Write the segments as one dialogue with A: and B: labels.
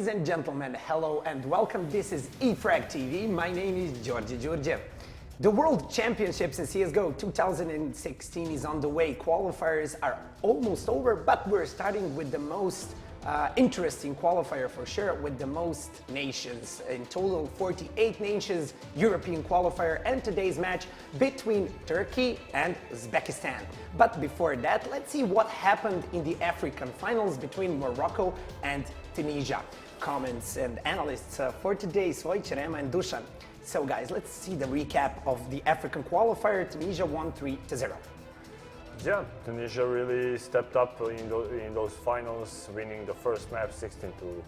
A: Ladies and gentlemen, hello and welcome. This is e-frag TV. My name is Georgi Georgiev. The World Championships in CSGO 2016 is on the way. Qualifiers are almost over, but we're starting with the most interesting qualifier for sure, with the most nations. In total, 48 nations, European qualifier, and today's match between Turkey and Uzbekistan. But before that, let's see what happened in the African finals between Morocco and Tunisia. Comments and analysts for today, Svojć, Rema and Dusan. So guys, let's see the recap of the African qualifier. Tunisia won 3-0.
B: Yeah, Tunisia really stepped up in those finals, winning the first map 16-7,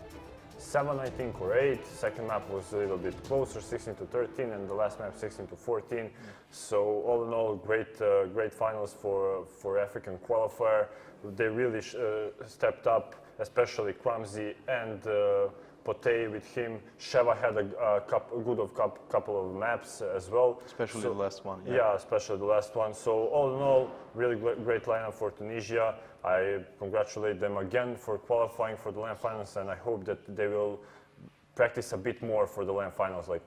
B: I think, or 8. Second map was a little bit closer, 16-13, and the last map 16-14. So all in all, great finals for African qualifier. They really stepped up, especially Kramzi and Potey with him. Sheva had a couple of maps as well.
C: Especially the last one.
B: Yeah, especially the last one. So all in all, really great lineup for Tunisia. I congratulate them again for qualifying for the LAN finals, and I hope that they will practice a bit more for the LAN finals, like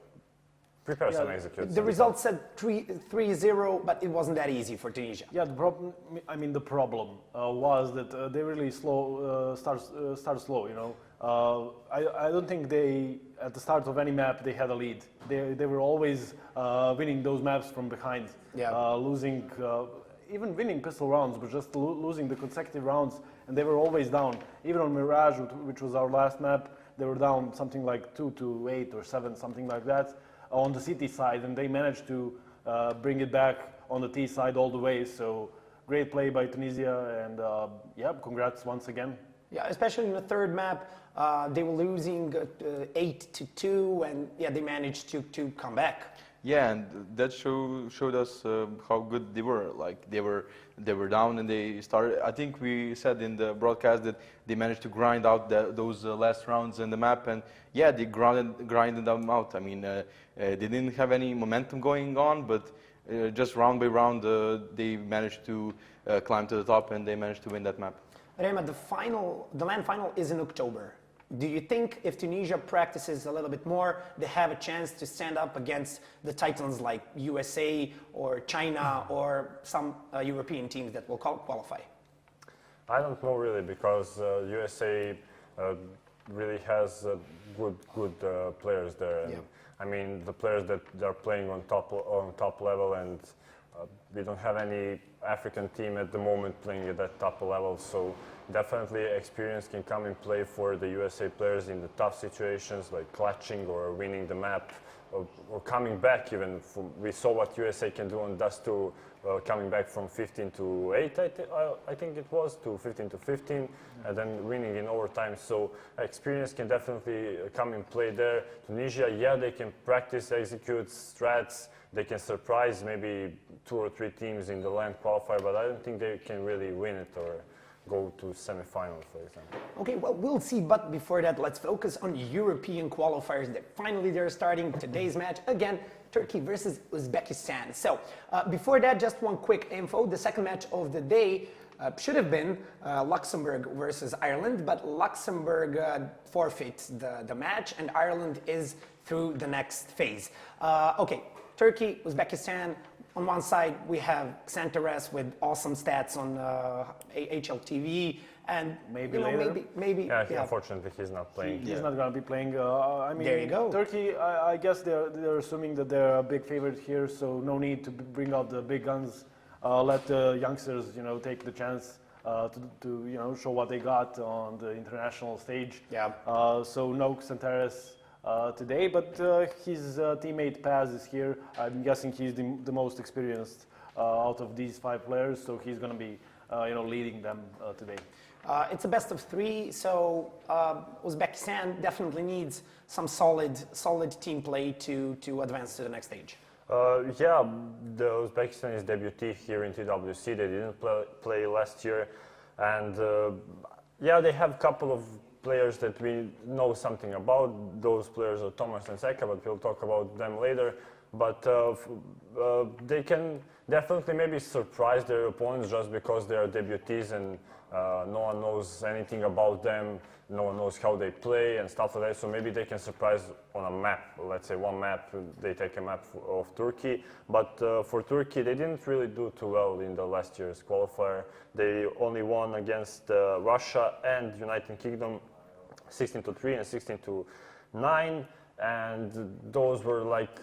B: prepare some executes.
A: The result said 3-0, but it wasn't that easy for Tunisia.
D: Yeah, the problem was that they really start slow, you know. I don't think at the start of any map, they had a lead. They were always winning those maps from behind, losing, even winning pistol rounds, but just losing the consecutive rounds, and they were always down. Even on Mirage, which was our last map, they were down something like 2-8 or 7, something like that, on the CT side, and they managed to bring it back on the T side all the way. So great play by Tunisia, and yeah, congrats once again.
A: Yeah, especially in the third map, they were losing 8-2, and yeah, they managed to come back.
C: Yeah, and that showed us how good they were. Like they were down and they started. I think we said in the broadcast that they managed to grind out those last rounds in the map, and yeah, they grinded them out. I mean, they didn't have any momentum going on, but just round by round, they managed to climb to the top, and they managed to win that map.
A: Rema, the LAN final is in October. Do you think if Tunisia practices a little bit more, they have a chance to stand up against the titans like USA or China or some European teams that will qualify?
B: I don't know really, because USA really has good players there. And, I mean, the players that are playing on top level, and we don't have any African team at the moment playing at that top level, so definitely experience can come in play for the USA players in the tough situations, like clutching or winning the map, or coming back even. We saw what USA can do on Dust 2, coming back from 15-8, I think it was, to 15-15, and then winning in overtime. So experience can definitely come in play there. Tunisia, yeah, they can practice, execute strats, they can surprise maybe 2 or 3 teams in the LAN qualifier, but I don't think they can really win it or go to semi-final, for example.
A: Okay, well, we'll see, but before that, let's focus on European qualifiers. Finally, they're starting today's match. Again, Turkey versus Uzbekistan. So, before that, just one quick info. The second match of the day should have been Luxembourg versus Ireland, but Luxembourg forfeit the match, and Ireland is through the next phase. Okay, Turkey, Uzbekistan. On one side, we have Xantares with awesome stats on HLTV, and
D: maybe
B: Yeah, unfortunately, he's not playing.
D: He's not going to be playing. I mean,
A: there you go.
D: Turkey, I guess they're assuming that they're a big favorite here, so no need to bring out the big guns. Let the youngsters, you know, take the chance to you know, show what they got on the international stage.
A: Yeah.
D: So no Xantares today, but his teammate Paz is here. I'm guessing he's the most experienced out of these 5 players, so he's going to be you know, leading them today.
A: It's a best of 3, so Uzbekistan definitely needs some solid team play to advance to the next stage.
B: Yeah, the Uzbekistan is debutee here in TWC. They didn't play last year, and yeah, they have a couple of players that we know something about. Those players are Thomas and Seka, but we'll talk about them later. but they can definitely maybe surprise their opponents just because they are debutees and no one knows anything about them, no one knows how they play and stuff like that, so maybe they can surprise on a map, let's say one map, they take a map of Turkey, but for Turkey they didn't really do too well in the last year's qualifier. They only won against Russia and United Kingdom 16-3 and 16-9, and those were like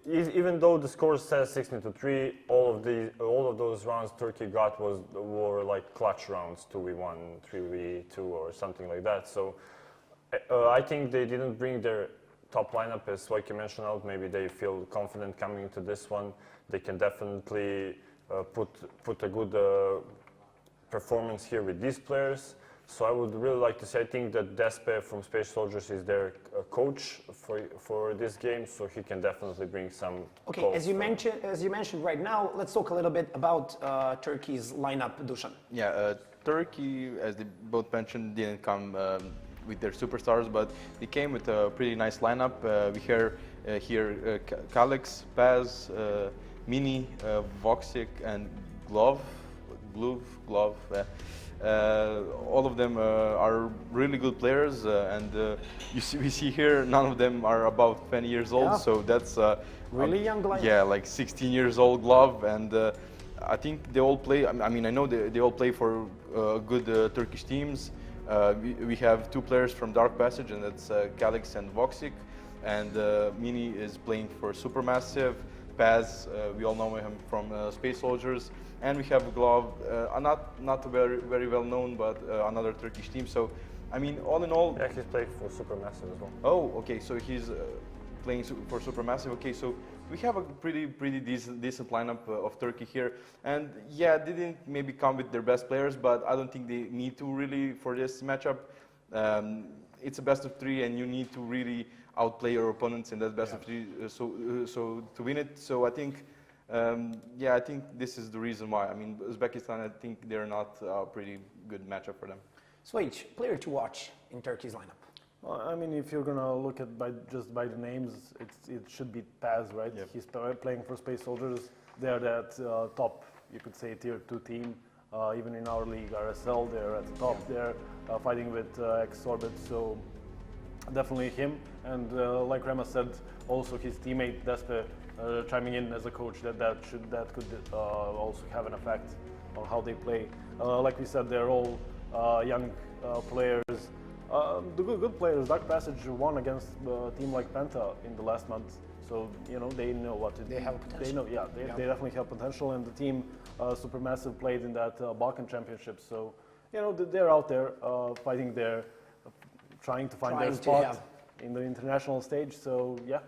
B: even though the score says 16-3, all of those rounds Turkey got were like clutch rounds, 2v1, 3v2 or something like that. So I think they didn't bring their top lineup, as Wojciech mentioned out. Maybe they feel confident coming into this one. They can definitely put a good performance here with these players. So I would really like to say, I think that Despe from Space Soldiers is their coach for this game, so he can definitely bring some.
A: Okay, as you mentioned right now, let's talk a little bit about Turkey's lineup, Dusan.
C: Yeah, Turkey, as they both mentioned, didn't come with their superstars, but they came with a pretty nice lineup. We hear here Kalex, Paz, Mini, Voxic, and Glove. All of them are really good players, and we see here none of them are about 20 years old, so that's
A: really young lineup.
C: Yeah, like 16 years old Glove, and I think they all play. I mean, I know they all play for good Turkish teams. We have two players from Dark Passage, and that's Kalex and Voxic, and Mini is playing for Supermassive. Paz, we all know him from Space Soldiers. And we have Glove, not very well known, but another Turkish team. So, I mean, all in all.
B: Yeah, he's playing for Supermassive as well.
C: Oh, okay. So he's playing for Supermassive. Okay, so we have a pretty decent lineup of Turkey here. And yeah, they didn't maybe come with their best players, but I don't think they need to really for this matchup. It's a best of three, and you need to really outplay your opponents in that best of three. So to win it. So I think. I think this is the reason why. I mean, Uzbekistan, I think they're not a pretty good matchup for them.
A: Switch, player to watch in Turkey's lineup.
D: Well, I mean, if you're gonna look at just by the names, it should be Paz, right?
C: Yep.
D: He's playing for Space Soldiers. They're that top, you could say, tier 2 team. Even in our league, RSL, they're at the top. They're fighting with X-Orbit, so definitely him. And like Rema said, also his teammate Despe chiming in as a coach, that could also have an effect on how they play. Like we said, they're all young players. The good players. Dark Passage won against a team like Penta in the last month, so you know they know what to do.
A: They have potential.
D: They know, they definitely have potential. And the team Supermassive played in that Balkan Championship, so you know they're out there fighting there, trying to find their spot in the international stage. So yeah.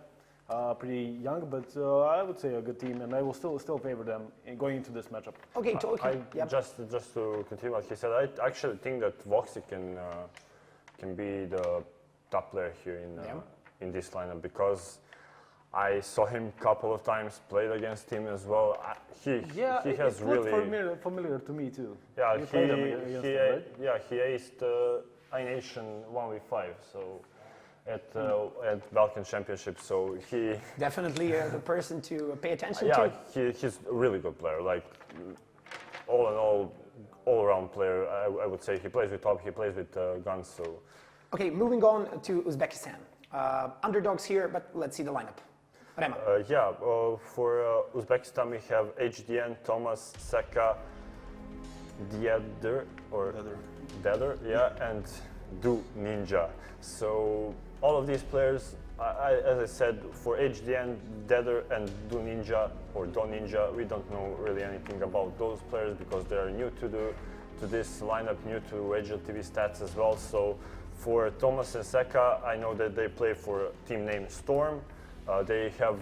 D: Pretty young, but I would say a good team, and I will still favor them in going into this matchup.
A: Okay,
B: Just to continue what he said, I actually think that Voxic can be the top player here in this lineup, because I saw him a couple of times, played against him as well. He has really
D: familiar to me too.
B: Yeah,
D: you played against him, right?
B: Yeah, he aced iNation 1v5, so. At Balkan Championship, so he
A: definitely the person to pay attention
B: to.
A: Yeah,
B: he's a really good player. Like all in all around player. I would say he plays with top, he plays with guns. So.
A: Okay, moving on to Uzbekistan. Underdogs here, but let's see the lineup. Rema.
B: For Uzbekistan we have HDN, Thomas, Seka, Deder, and Do Ninja. So all of these players, as I said, for HDN, Deder, and Do Ninja or Do Ninja, we don't know really anything about those players because they are new to this lineup, new to HLTV stats as well. So for Thomas and Seka, I know that they play for a team named Storm. They have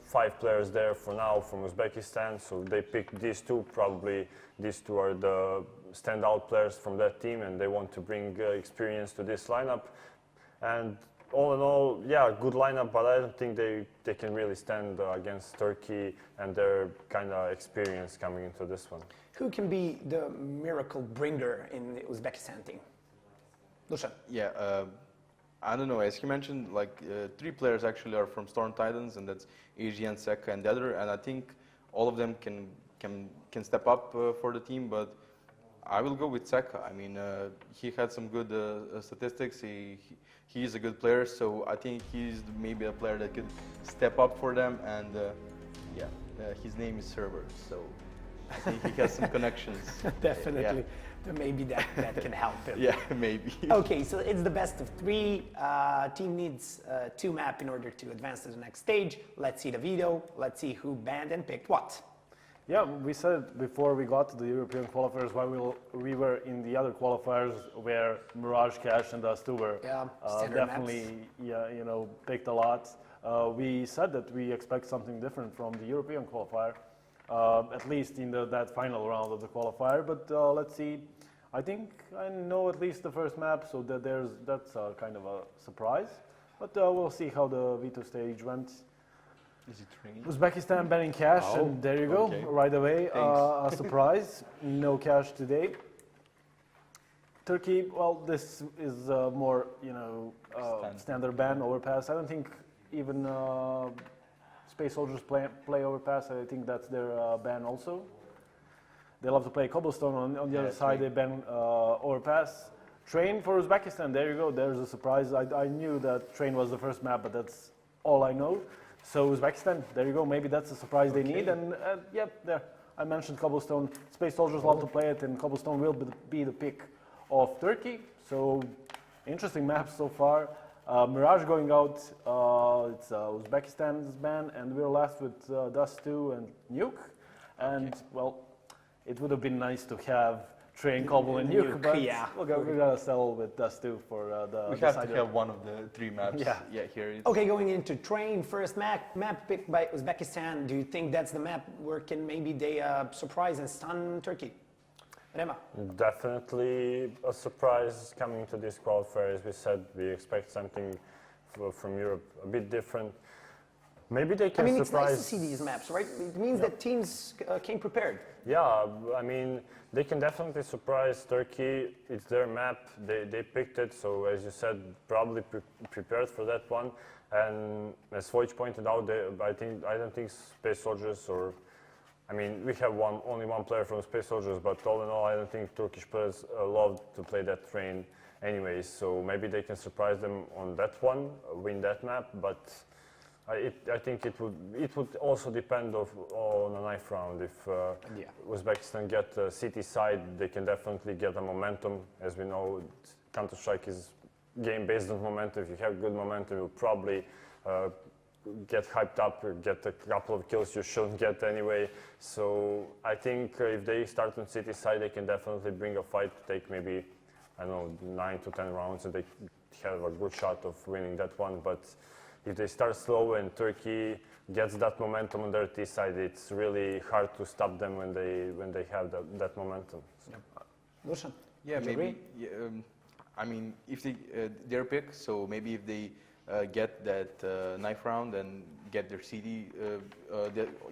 B: 5 players there for now from Uzbekistan, so they picked these two. Probably these two are the standout players from that team, and they want to bring experience to this lineup. And all in all, yeah, good lineup, but I don't think they can really stand against Turkey and their kind of experience coming into this one.
A: Who can be the miracle bringer in the Uzbekistan team? Dusan.
C: Yeah, I don't know. As he mentioned, like 3 players actually are from Storm Titans, and that's AGN, Seka, and Dedder. And I think all of them can step up for the team. But I will go with Seka. I mean, he had some good statistics. He is a good player, so I think he's maybe a player that could step up for them. And yeah, his name is Server, so I think he has some connections.
A: Definitely. Maybe that can help him.
C: Yeah, maybe.
A: Okay, so it's the best of 3. Team needs 2 map in order to advance to the next stage. Let's see the video. Let's see who banned and picked what.
D: Yeah, we said before we got to the European qualifiers why we were in the other qualifiers where Mirage, Cash, and us 2 were definitely picked a lot. We said that we expect something different from the European qualifier, at least in that final round of the qualifier. But let's see. I think I know at least the first map, so that's kind of a surprise. But we'll see how the V2 stage went.
C: Is it ringing?
D: Uzbekistan banning Cash, and there you go,
C: okay.
D: right away. A surprise, no Cash today. Turkey, well, this is more, standard ban, overpass. I don't think even Space Soldiers play overpass. I think that's their ban also. They love to play cobblestone. On the other side, they ban overpass. Train for Uzbekistan, there you go. There's a surprise. I knew that Train was the first map, but that's all I know. So Uzbekistan, there you go. Maybe that's the surprise they need. And yep, there. I mentioned cobblestone. Space Soldiers love to play it, and cobblestone will be the pick of Turkey. So interesting maps so far. Mirage going out. It's Uzbekistan's ban, and we're left with Dust 2 and Nuke. And well, it would have been nice to have Train, Cobble, and Nuke, but we're gonna settle with Dust 2 for the.
C: We have to have one of the 3 maps. Yeah, here it is.
A: Okay, going into Train, first map picked by Uzbekistan. Do you think that's the map where can maybe they surprise and stun Turkey? Rema?
B: Definitely a surprise coming to this qualifier. As we said, we expect something from Europe a bit different. Maybe they can surprise.
A: It's nice to see these maps, right? It means that teams came prepared.
B: Yeah, I mean, they can definitely surprise Turkey. It's their map. They picked it, so as you said, probably prepared for that one. And as Vojt pointed out, I don't think Space Soldiers I mean, we have only one player from Space Soldiers, but all in all, I don't think Turkish players love to play that Train anyways. So maybe they can surprise them on that one, win that map, but I think it would also depend on a knife round. If Uzbekistan get city side, they can definitely get a momentum. As we know, Counter-Strike is game based on momentum. If you have good momentum, you'll probably get hyped up, get a couple of kills you shouldn't get anyway. So I think if they start on city side, they can definitely bring a fight, take maybe, I don't know, 9 to 10 rounds, and they have a good shot of winning that one. But if they start slow and Turkey gets that momentum on their T side, it's really hard to stop them when they have that momentum.
A: Lucian?
C: Yeah, maybe. I mean, if their pick, so maybe if they get that knife round and get their CD,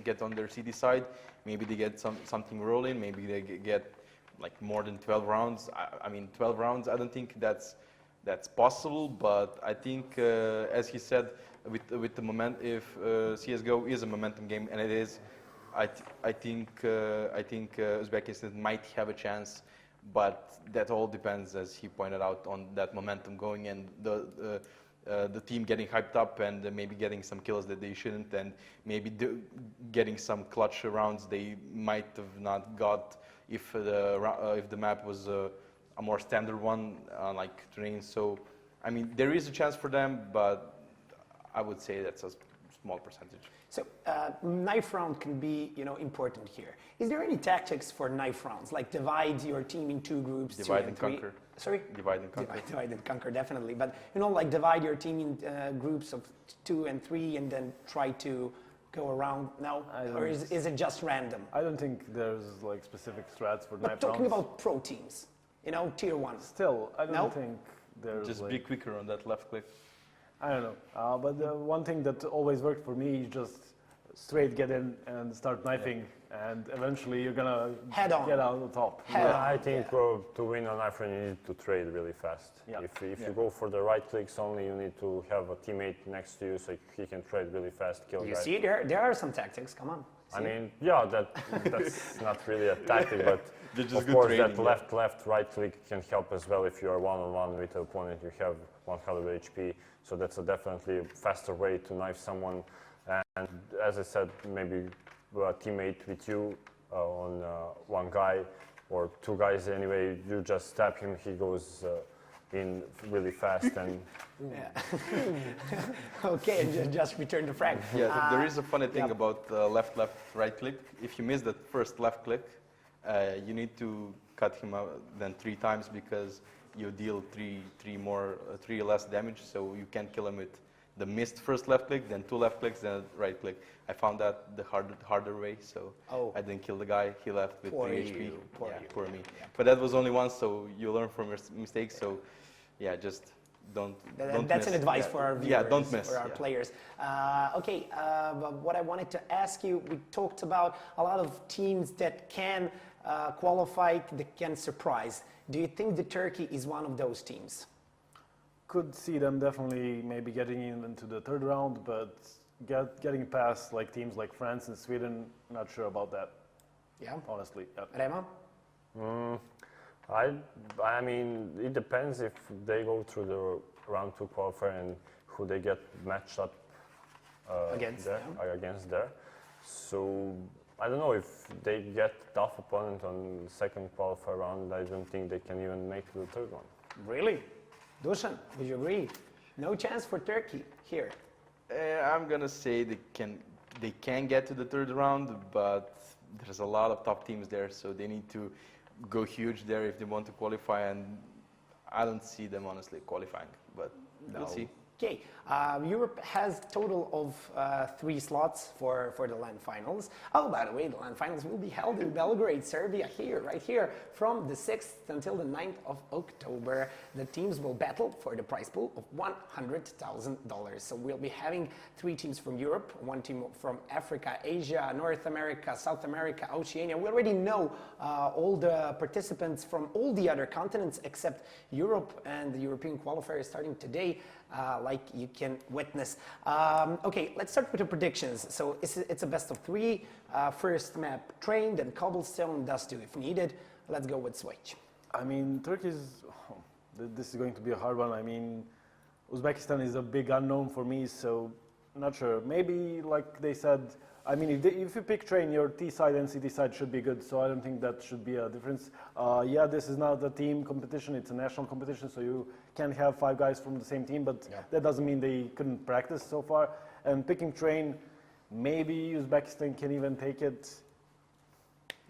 C: get on their CD side, maybe they get something rolling. Maybe they get like more than 12 rounds. I mean, 12 rounds. I don't think that's possible, but I think, as he said, with the moment, if CS:GO is a momentum game, and it is, I think Uzbekistan might have a chance, but that all depends, as he pointed out, on that momentum going and the team getting hyped up and maybe getting some kills that they shouldn't, and maybe getting some clutch rounds they might have not got if the map was a more standard one, like Train. So, I mean, there is a chance for them, but I would say that's a small percentage.
A: So, knife round can be, important here. Is there any tactics for knife rounds, like divide your team in 2 groups?
C: Divide and conquer.
A: Sorry?
C: Divide and conquer.
A: Divide and conquer, definitely. But, like divide your team in groups of 2 and 3 and then try to go around now? Or is it just random?
D: I don't think there's like specific strats for knife rounds.
A: Talking about pro teams, tier 1.
D: Still, I don't think there's
C: just be quicker on that left click.
D: I don't know. But the one thing that always worked for me is just straight get in and start knifing, and eventually you're gonna
A: Head on.
D: get out on top.
A: Head on.
B: I think to win a knife run, you need to trade really fast.
D: Yeah.
B: If you go for the right clicks only, you need to have a teammate next to you so he can trade really fast, kill
A: You
B: guys.
A: see, there are some tactics. Come on.
B: I mean, yeah, that's not really a tactic, but
C: They're just
B: of
C: good
B: course
C: training,
B: that left, right click can help as well. If you are one-on-one with the opponent, you have 100 HP, so that's a definitely faster way to knife someone. And as I said, maybe a teammate with you on one guy or two guys anyway, you just stab him, he goes in really fast and
A: Okay, and just return the frag.
C: Yeah, there is a funny thing about left, right click. If you miss that first left click, you need to cut him out then 3 times because you deal three less damage, so you can kill him with the missed first left click, then 2 left clicks, then right click. I found that the harder way, so I didn't kill the guy. He left with
A: Poor
C: 3
A: you,
C: HP.
A: poor
C: Yeah,
A: you.
C: poor me.
A: Yeah.
C: But that was only once, so you learn from your mistakes. So yeah, just don't
A: That's
C: miss.
A: an advice
C: Yeah.
A: for our viewers,
C: Yeah, don't miss.
A: for our
C: Yeah.
A: players. Okay, but what I wanted to ask you, we talked about a lot of teams that can qualify, that can surprise. Do you think the Turkey is one of those teams?
D: Could see them definitely maybe getting into the third round, but getting past like teams like France and Sweden, not sure about that,
A: Yeah,
D: honestly. Yeah.
A: Rema?
B: I mean, it depends if they go through the round 2 qualifier and who they get matched up
A: Against,
B: against there. So I don't know if they get tough opponent on the second qualifier round. I don't think they can even make the third one.
A: Really? Dusan, would you agree? No chance for Turkey here.
C: I'm gonna say they can get to the third round, but there's a lot of top teams there, so they need to go huge there if they want to qualify, and I don't see them honestly qualifying, but we'll see.
A: Okay, Europe has total of 3 slots for the LAN finals. Oh, by the way, the LAN finals will be held in Belgrade, Serbia, right here, from the 6th until the 9th of October. The teams will battle for the prize pool of $100,000. So we'll be having 3 teams from Europe, 1 team from Africa, Asia, North America, South America, Oceania. We already know all the participants from all the other continents except Europe, and the European qualifier is starting today. Like you can witness. Okay, let's start with the predictions. So it's a best of 3. First map train, then cobblestone, dust 2 if needed. Let's go with switch.
D: I mean, this is going to be a hard one. I mean, Uzbekistan is a big unknown for me, so not sure. Maybe, like they said, I mean, if you pick train, your T side and CT side should be good, so I don't think that should be a difference. Yeah, this is not a team competition, it's a national competition, so you can have 5 guys from the same team, but that doesn't mean they couldn't practice so far. And picking train, maybe Uzbekistan can even take it.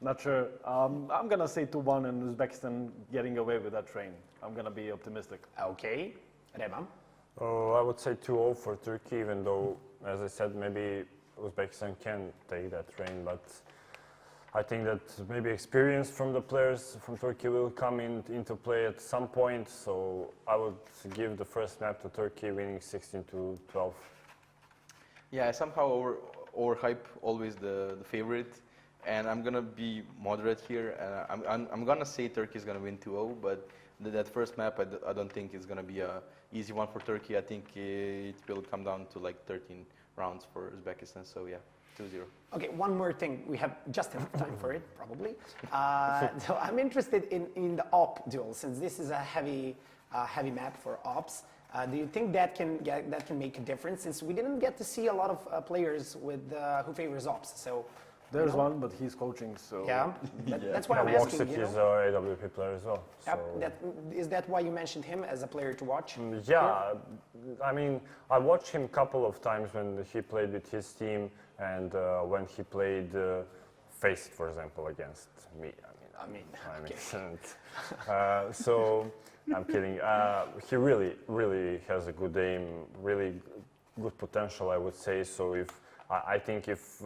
D: Not sure. I'm gonna say 2-1 and Uzbekistan getting away with that train. I'm gonna be optimistic.
A: Okay, Rema.
B: Oh, I would say 2-0 for Turkey, even though, as I said, maybe Uzbekistan can take that train, but I think that maybe experience from the players from Turkey will come into play at some point, so I would give the first map to Turkey, winning 16-12.
C: Yeah, I somehow overhype always the favorite, and I'm gonna be moderate here. I'm gonna say Turkey is gonna win 2-0, but that first map I don't think is gonna be a easy one for Turkey. I think it will come down to like 13 rounds for Uzbekistan. So yeah, 2-0.
A: Okay, one more thing. We have just enough time for it, probably. So I'm interested in the op duel, since this is a heavy map for ops. Do you think that can make a difference? Since we didn't get to see a lot of players with who favors ops, so.
D: There's one, but he's coaching, so.
A: Yeah, that's why I'm asking.
B: Woxic is an AWP player as well.
A: Yeah,
B: So.
A: is that why you mentioned him as a player to watch?
B: Yeah, I mean, I watched him a couple of times when he played with his team and when he played Faced, for example, against me. So I'm kidding. He really has a good aim, really good potential, I would say. So I think if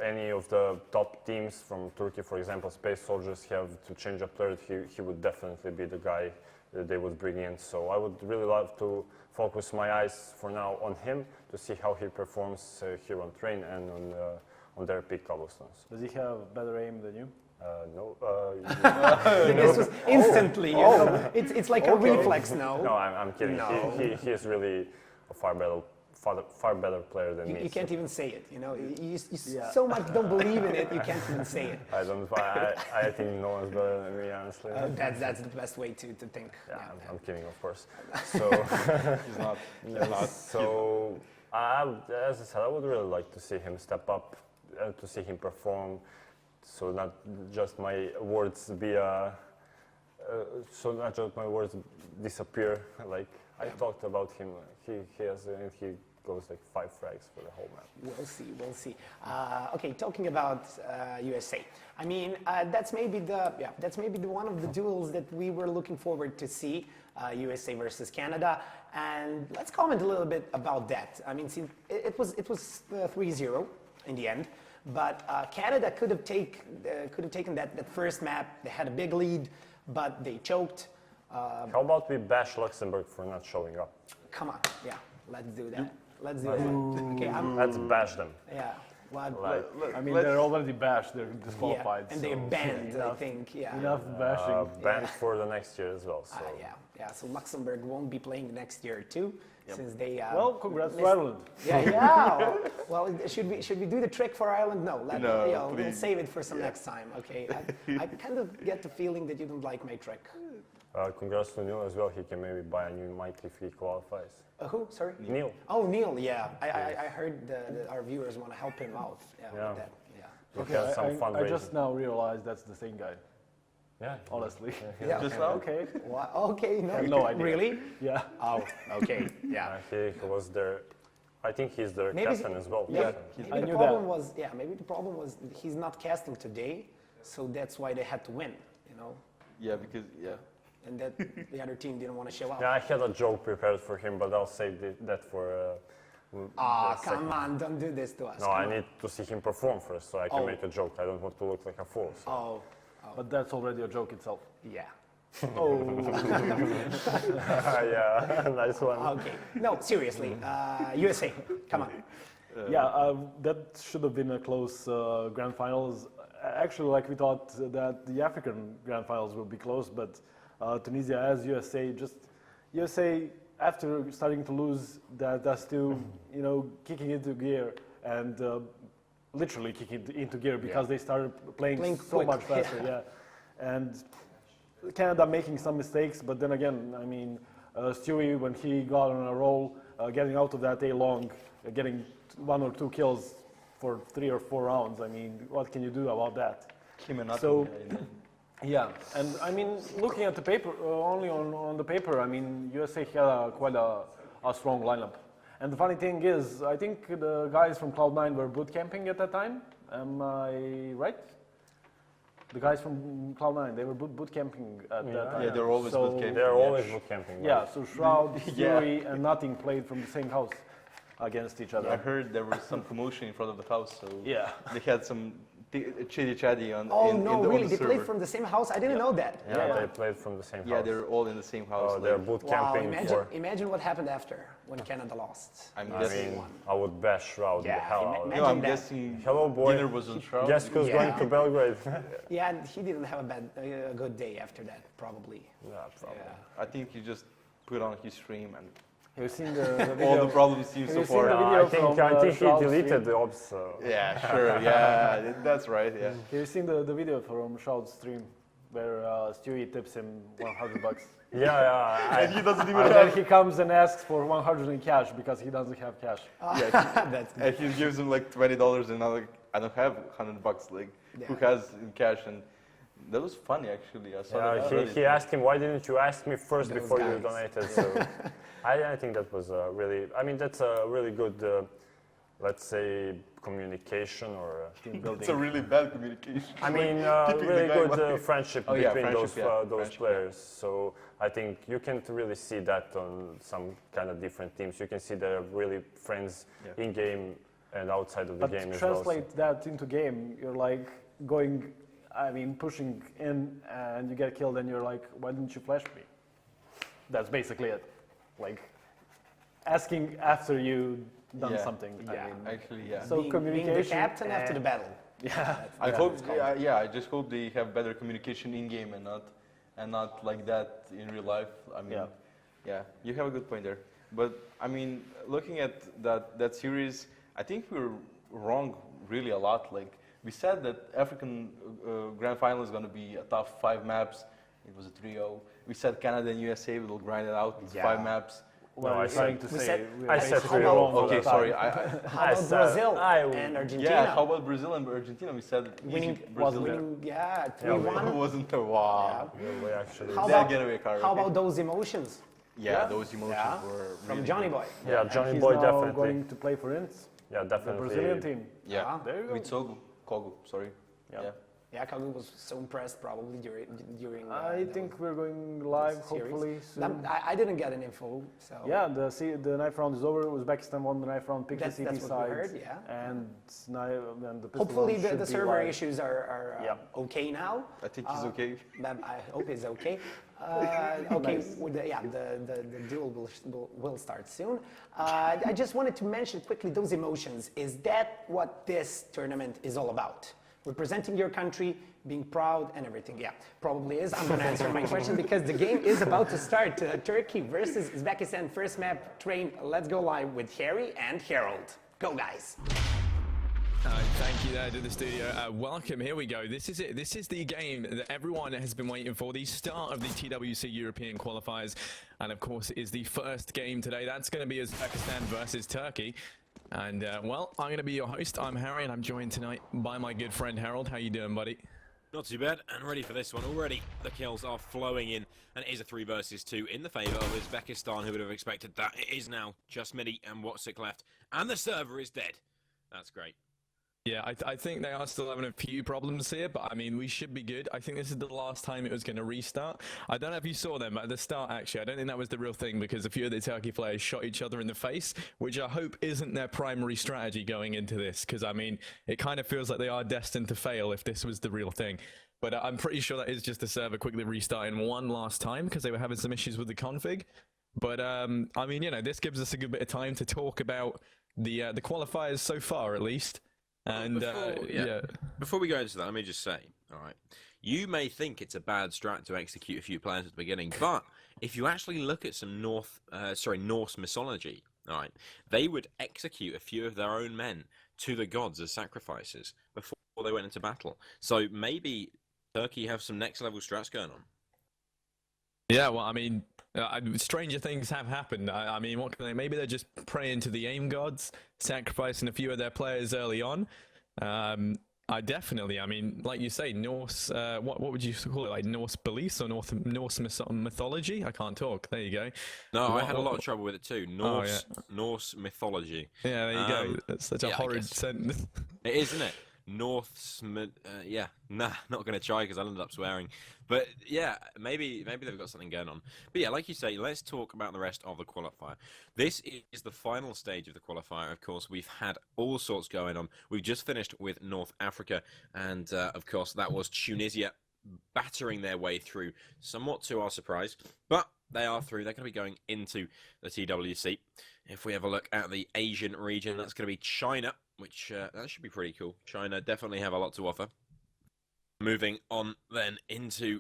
B: any of the top teams from Turkey, for example, Space Soldiers, have to change a player, he would definitely be the guy they would bring in. So I would really love to focus my eyes for now on him to see how he performs here on train and on their peak cobblestones.
D: Does he have better aim than you?
B: No.
A: This was instantly, you know, it's like a reflex now.
B: No, I'm kidding.
A: No.
B: He is really a far better player than me.
A: You can't even say it, you know. You
D: Yeah.
A: so much don't believe in it, you can't even say it.
B: I don't. I think no one's better than me, honestly.
A: That's the best way to think.
B: Yeah, I'm kidding, of course. So,
C: He's not. He's not.
B: so as I said, I would really like to see him step up, to see him perform. So not just my words disappear. Like I talked about him. He goes like 5 frags for the whole map.
A: We'll see. Okay, talking about USA. I mean, that's maybe the one of the duels that we were looking forward to see, USA versus Canada. And let's comment a little bit about that. I mean, see, it was 3-0 in the end, but Canada could have taken that first map. They had a big lead, but they choked.
B: How about we bash Luxembourg for not showing up?
A: Come on, yeah, let's do that. Let's do that. Okay,
B: Let's bash them.
A: yeah. Well,
B: Like,
D: I mean, they're already bashed. They're
A: yeah,
D: disqualified.
A: and
D: so
A: they're banned. I
D: enough-
A: think. Yeah.
D: Enough bashing.
B: Banned for the next year as well. So.
A: Yeah. So Luxembourg won't be playing next year too, since they.
D: Well, congrats to
A: missed-
D: Ireland.
A: Yeah. Well, should we do the trick for Ireland? No.
C: No,
A: we'll
C: please.
A: save it for some next time. Okay. I kind of get the feeling that you don't like my trick.
B: Congrats to Neil as well. He can maybe buy a new mic if he qualifies.
A: Who? Sorry.
B: Neil.
A: Oh, Neil. Yeah. I heard our viewers want to help him out. Yeah.
B: Yeah.
A: With that. Yeah.
B: We
D: Okay,
B: had some
D: I
B: fundraising.
D: just now realized that's the same guy.
B: Yeah.
D: Honestly.
A: Yeah.
C: Just now?
D: Okay.
A: What? Okay. No.
D: have no idea.
A: Really?
D: Yeah.
A: Oh. Okay. Yeah.
B: He was there. I think he's their
A: Maybe-
B: captain as well.
A: Maybe,
D: Yeah,
A: maybe
D: I
A: the
D: knew
A: problem
D: that.
A: was maybe the problem was he's not casting today, so that's why they had to win, you know,
C: Yeah, because
A: and that the other team didn't want to show up.
B: Yeah, I had a joke prepared for him, but I'll save that for.
A: Ah,
B: the
A: come
B: second.
A: on, don't do this to us.
B: No,
A: come
B: I
A: on.
B: need to see him perform first, so I can
A: Oh.
B: make a joke. I don't want to look like a fool. So.
A: Oh,
D: But that's already a joke itself.
A: yeah.
D: Oh.
B: Yeah, nice one.
A: Okay. No, seriously, USA, come on.
D: Yeah, that should have been a close grand finals. Actually, like we thought that the African grand finals would be close, but Tunisia as USA after starting to lose, that's still kicking into gear and literally kicking into gear because they started playing so
A: quick,
D: much faster. Yeah, and Canada making some mistakes, but then again, I mean, Stewie when he got on a roll, getting out of that A-long, getting 1 or 2 kills for 3 or 4 rounds. I mean, what can you do about that?
C: Kim and
D: So-
C: nothing.
D: Yeah, and I mean, looking at the paper, only on the paper, I mean, USA had quite a strong lineup. And the funny thing is, I think the guys from Cloud9 were boot camping at that time. Am I right? The guys from Cloud9, they were boot camping at that time.
C: Yeah, they're always
D: So-
C: boot camping.
B: They're
C: Yeah.
B: always boot camping.
D: Yeah, so Shroud,
C: Yeah.
D: Fury, and Nothing played from the same house against each other.
C: I heard there was some commotion in front of the house, so
D: Yeah.
C: they had some chitty chatty on.
A: Oh
C: in,
A: no,
C: in the,
A: really?
C: on the
A: They played
C: server.
A: from the same house? I didn't know that.
B: Yeah, they played from the same
C: Yeah,
B: house.
C: they're all in the same house.
B: They're
C: like,
B: boot
A: Wow,
B: camping
A: imagine what happened after when Canada lost.
C: I'm
B: I
C: guessing.
B: mean, I would bash Shroud
A: Yeah,
B: the hell out of
A: ima-
B: him.
C: No, I'm
A: that.
C: guessing.
B: Hello, boy.
C: Dinner was on Shroud.
B: Guess who's
A: Yeah.
B: going to Belgrade?
A: Yeah, and he didn't have a good day after that, probably.
B: Yeah, probably.
A: Yeah.
C: I think he just put on his stream and
D: Have you seen the video?
C: all the problems seem
D: Have
C: so
D: you seen
C: far.
D: the
B: No,
D: video
B: I think
D: from,
B: he
D: Shroud's
B: deleted
D: stream?
B: the ops. So.
C: Yeah, sure. Yeah, that's right. Yeah.
D: Have you seen the video from Shroud's stream where Stewie tips him $100?
B: Yeah,
C: And he doesn't even
D: And then
C: have.
D: he comes and asks for 100 in cash because he doesn't have cash.
C: Yeah,
A: That's
C: and he gives him like $20, and I'm like, I don't have $100. Like, who
A: Yeah.
C: has in cash? And that was funny actually. I saw that.
B: yeah. He asked him, why didn't you ask me first
A: Those
B: before you
A: guys.
B: donated? So I think that was really. I mean, that's a really good, let's say, communication or.
D: Team building.
C: It's a really bad communication.
B: I mean,
C: keeping the
B: really
C: guy
B: good
C: away.
B: friendship
C: Oh, yeah,
B: between
C: friendship, yeah,
B: those
C: friendship, yeah.
B: players. So I think you can really see that on some kind of different teams. You can see they're really friends
C: Yeah.
B: in game and outside of the
D: But
B: game as well.
D: translate that into game, you're like pushing in and you get killed and you're like, why didn't you flash me? That's basically it. Like asking after you done
C: Yeah.
D: something.
A: Yeah.
D: I mean,
C: Actually, yeah.
D: So
A: being
D: communication.
A: the captain after the battle.
D: Yeah.
C: I hope, I just hope they have better communication in game and not like that in real life. I mean,
D: Yeah.
C: yeah, you have a good point there. But I mean, looking at that series, I think we were wrong really a lot. Like we said that African Grand Final is going to be a tough 5 maps. It was a 3-0. We said Canada and USA will grind it out. It's 5 maps.
D: Well,
B: No, I
D: I'm trying
B: said-
D: to
A: we
D: say
A: said-
D: we
B: I
D: are
B: said
D: basically
B: 3-0.
D: wrong all
C: Okay,
D: the
C: sorry.
D: time.
A: How about
B: said-
A: Brazil
B: I-
A: and Argentina?
C: Yeah, how about Brazil and Argentina? We said
A: winning,
C: easy Brazil.
A: winning, yeah, 3-1.
C: Wasn't a wow.
B: We actually.
A: How
C: That
A: about,
C: getaway car,
A: how
C: okay.
A: about those emotions
C: Yeah, those emotions
A: Yeah.
C: were
A: from
C: really
A: Johnny
C: good.
A: Boy?
B: Yeah, Johnny
D: He's
B: Boy
D: now
B: definitely.
D: going to play for Ints,
B: Yeah,
D: the
B: definitely.
D: Brazilian team.
C: Yeah,
D: There you go.
C: with Kogu, sorry.
D: Yeah.
C: Yeah.
A: Yeah, Kagu was so impressed probably during.
D: I think we're going live
A: series.
D: hopefully soon.
A: I didn't get an info, so.
D: Yeah, the ninth round is over. Uzbekistan won the ninth round, picked the
A: That's
D: CT
A: what we
D: side,
A: heard, yeah.
D: and now and the pistol
A: Hopefully
D: round
A: the
D: should be
A: server
D: live.
A: issues are
D: Yeah.
A: okay now.
C: I think he's okay.
A: But I hope it's okay. Okay,
D: Nice.
A: with the duel will start soon. I just wanted to mention quickly those emotions. Is that what this tournament is all about? Representing your country, being proud and everything. Yeah, probably is. I'm going to answer my question because the game is about to start. Turkey versus Uzbekistan, first map train. Let's go live with Harry and Harold. Go, guys.
E: Thank you there to the studio. Welcome, here we go. This is it. This is the game that everyone has been waiting for, the start of the TWC European qualifiers. And of course, it is the first game today. That's going to be Uzbekistan versus Turkey. And well, I'm going to be your host. I'm Harry, and I'm joined tonight by my good friend Harold. How you doing, buddy?
F: Not too bad, and ready for this one already. The kills are flowing in, and it is a 3 versus 2 in the favour of Uzbekistan. Who would have expected that? It is now just Midi and Watsik left, and the server is dead. That's great.
E: Yeah, I think they are still having a few problems here, but I mean, we should be good. I think this is the last time it was going to restart. I don't know if you saw them at the start, actually. I don't think that was the real thing because a few of the Turkey players shot each other in the face, which I hope isn't their primary strategy going into this, because I mean, it kind of feels like they are destined to fail if this was the real thing. But I'm pretty sure that is just the server quickly restarting one last time because they were having some issues with the config. But I mean, you know, this gives us a good bit of time to talk about the qualifiers so far, at least. And
F: Before we go into that, let me just say, all right, you may think it's a bad strat to execute a few players at the beginning, but if you actually look at some Norse mythology, all right, they would execute a few of their own men to the gods as sacrifices before they went into battle. So maybe Turkey have some next level strats going on.
E: Yeah, well, I mean, stranger things have happened. I mean, what can they? Maybe they're just praying to the aim gods, sacrificing a few of their players early on. I mean, like you say, Norse. What would you call it? Like Norse beliefs or Norse mythology? I can't talk. There you go.
F: No, I had a lot of trouble with it too. Norse mythology.
E: Yeah, there you go. That's such a horrid sentence.
F: It is, isn't it? Yeah, nah, not going to try because I ended up swearing. But yeah, maybe they've got something going on. But yeah, like you say, let's talk about the rest of the qualifier. This is the final stage of the qualifier. Of course, we've had all sorts going on. We've just finished with North Africa, and of course, that was Tunisia battering their way through, somewhat to our surprise. But they are through. They're going to be going into the TWC. If we have a look at the Asian region, that's going to be China, which that should be pretty cool. China definitely have a lot to offer. Moving on then into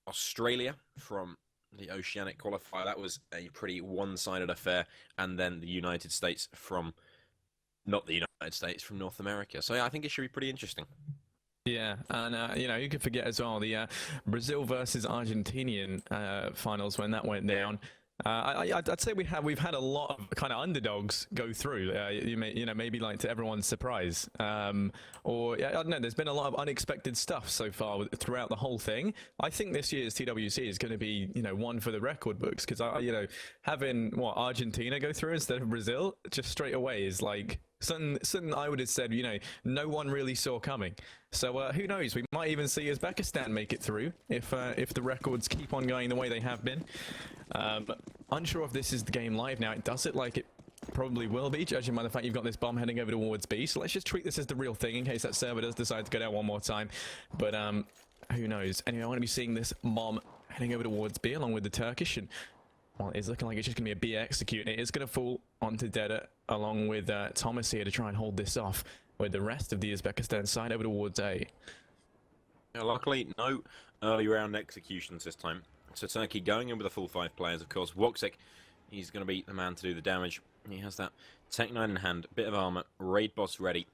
F: Australia from the Oceanic qualifier. That was a pretty one-sided affair. And then the United States from, not the United States, from North America. So yeah, I think it should be pretty interesting.
E: Yeah, and you know, you could forget as well the Brazil versus Argentinian finals when that went down. I'd say we've had a lot of kind of underdogs go through. Maybe like to everyone's surprise, or I don't know. There's been a lot of unexpected stuff so far throughout the whole thing. I think this year's TWC is going to be one for the record books because having Argentina go through instead of Brazil just straight away is like something I would have said no one really saw coming. So who knows? We might even see Uzbekistan make it through if the records keep on going the way they have been. Unsure if this is the game live now. It does it like it probably will be, judging by the fact you've got this bomb heading over towards B. So let's just treat this as the real thing in case that server does decide to go down one more time. But who knows? Anyway, I want to be seeing this bomb heading over towards B along with the Turkish, and well, it's looking like it's just going to be a B execute. It is going to fall onto Deda along with Thomas here to try and hold this off with the rest of the Uzbekistan side over towards A.
F: Yeah, luckily, no early round executions this time. So Turkey going in with the full 5 players, of course. Woksik, he's going to be the man to do the damage. He has that Tech 9 in hand, bit of armor, raid boss ready.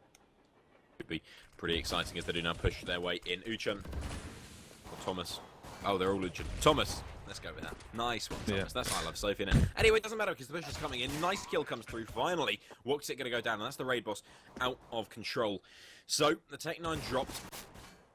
F: Could be pretty exciting as they do now push their way in. Uchan, or Thomas. Oh, they're all Uchan. Thomas, let's go with that. Nice one, Thomas.
E: Yeah.
F: That's why I love Sophie in it. Anyway, it doesn't matter because the push is coming in. Nice kill comes through finally. Woksik going to go down, and that's the raid boss out of control. So the Tech 9 dropped.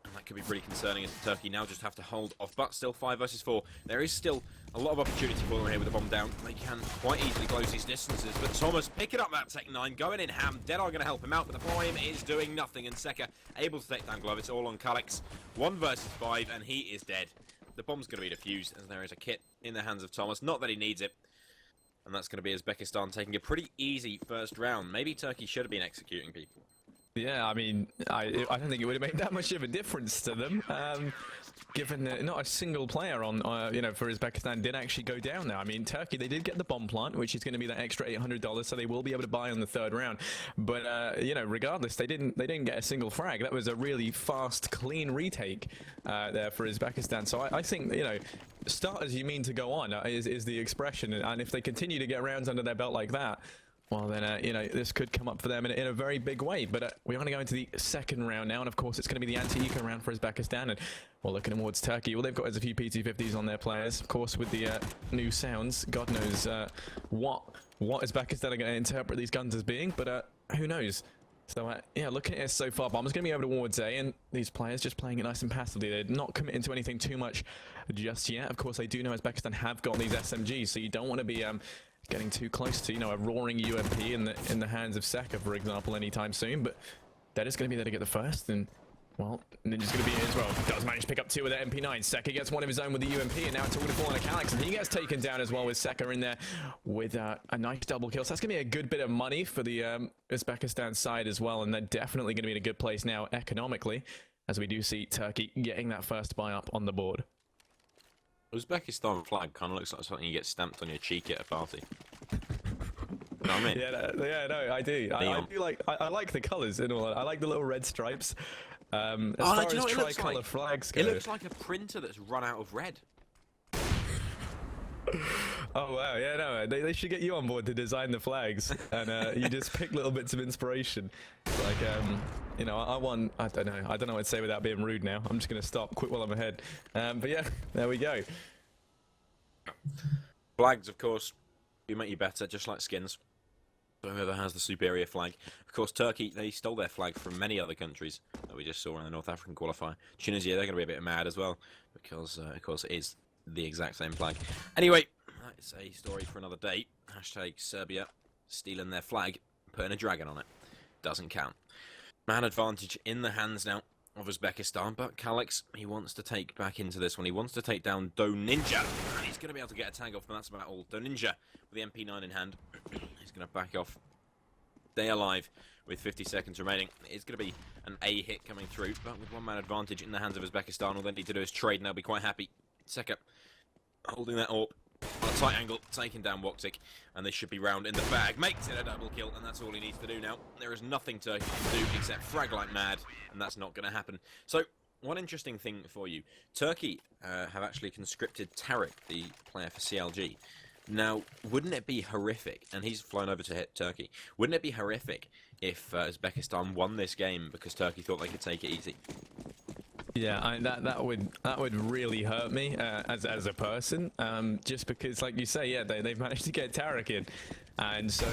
F: And that could be pretty concerning as Turkey now just have to hold off. But still 5 versus 4. There is still a lot of opportunity for them here with the bomb down. They can quite easily close these distances. But Thomas picking up that Tech 9, going in ham. Deadeye going to help him out, but the flame is doing nothing. And Seka able to take down Glove. It's all on Kalix. 1 versus 5, and he is dead. The bomb's going to be defused as there is a kit in the hands of Thomas. Not that he needs it. And that's going to be Uzbekistan taking a pretty easy first round. Maybe Turkey should have been executing people.
E: Yeah, I mean, I don't think it would have made that much of a difference to them, given that not a single player on, for Uzbekistan did actually go down there. I mean, Turkey, they did get the bomb plant, which is going to be that extra $800, so they will be able to buy on the 3rd round. But regardless, they didn't get a single frag. That was a really fast, clean retake there for Uzbekistan. So I think start as you mean to go on is the expression, and if they continue to get rounds under their belt like that, well, then, this could come up for them in a very big way. But we're going to go into the 2nd round now. And, of course, it's going to be the anti-eco round for Uzbekistan. And, well, looking towards Turkey, all they've got is a few PT-50s on their players. Of course, with the new sounds, God knows what Uzbekistan are going to interpret these guns as being. But who knows? So, yeah, looking at it so far, Bomb's going to be over towards A. And these players just playing it nice and passively. They're not committing to anything too much just yet. Of course, they do know Uzbekistan have got these SMGs. So you don't want to be getting too close to, a roaring UMP in the hands of Seka, for example, anytime soon. But that is going to be there to get the first, and well, Ninja's going to be here as well. Does manage to pick up 2 with that MP9. Seka gets 1 of his own with the UMP, and now it's all going to fall on a Calix, and he gets taken down as well with Seka in there with a nice double kill. So that's going to be a good bit of money for the Uzbekistan side as well, and they're definitely going to be in a good place now economically, as we do see Turkey getting that first buy up on the board.
F: Uzbekistan flag kind of looks like something you get stamped on your cheek at a party. You know what I mean?
E: Yeah, no, I do. I do like. I like the colours and all that. I like the little red stripes. As far as tricolour flags go,
F: it looks like a printer that's run out of red.
E: Oh wow, yeah, no, they should get you on board to design the flags, and you just pick little bits of inspiration. Like, I don't know what to say without being rude now. I'm just gonna stop, quit while I'm ahead. But yeah, there we go.
F: Flags, of course, do make you better, just like skins. So whoever has the superior flag. Of course, Turkey, they stole their flag from many other countries that we just saw in the North African qualifier. Tunisia, they're going to be a bit mad as well, because, of course, it is the exact same flag. Anyway, that's a story for another day. Hashtag Serbia stealing their flag, putting a dragon on it. Doesn't count. Man advantage in the hands now of Uzbekistan, but Kalix, he wants to take back into this one. He wants to take down Do Ninja, and he's going to be able to get a tag off, and that's about all. Do Ninja with the MP9 in hand. He's going to back off. Stay alive with 50 seconds remaining. It's going to be an A hit coming through, but with 1-man advantage in the hands of Uzbekistan, all they need to do is trade, and they'll be quite happy. Seka holding that AWP on a tight angle, taking down Woksik, and this should be round in the bag. Makes it a double kill, and that's all he needs to do now. There is nothing Turkey can do except frag like mad, and that's not going to happen. So, one interesting thing for you. Turkey have actually conscripted Tariq, the player for CLG. Now, wouldn't it be horrific, and he's flown over to hit Turkey, wouldn't it be horrific if Uzbekistan won this game because Turkey thought they could take it easy?
E: Yeah, that would really hurt me as a person, just because, like you say, yeah, they've managed to get Tariq in, and so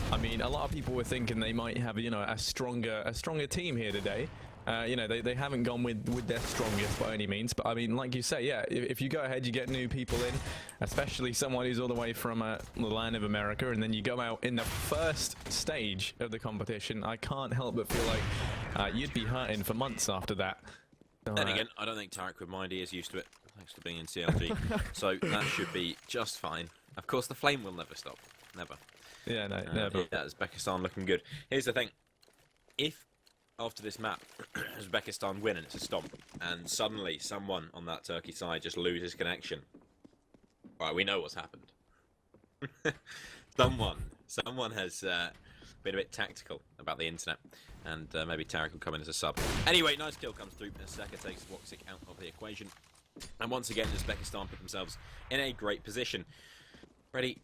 E: I mean, a lot of people were thinking they might have a stronger team here today. They haven't gone with their strongest by any means, but I mean, like you say, yeah, if you go ahead, you get new people in, especially someone who's all the way from the land of America, and then you go out in the first stage of the competition. I can't help but feel like you'd be hurting for months after that.
F: Then again, I don't think Tariq would mind. He is used to it, thanks to being in CLG. So that should be just fine. Of course, the flame will never stop. Never.
E: Yeah, no, never.
F: Yeah, Uzbekistan looking good. Here's the thing. If after this map, Uzbekistan win and it's a stomp, and suddenly someone on that Turkey side just loses connection. Right, we know what's happened. someone has been a bit tactical about the internet, and maybe Tarek will come in as a sub. Anyway, nice kill comes through, and Seka takes Woxic out of the equation. And once again, Uzbekistan put themselves in a great position. Ready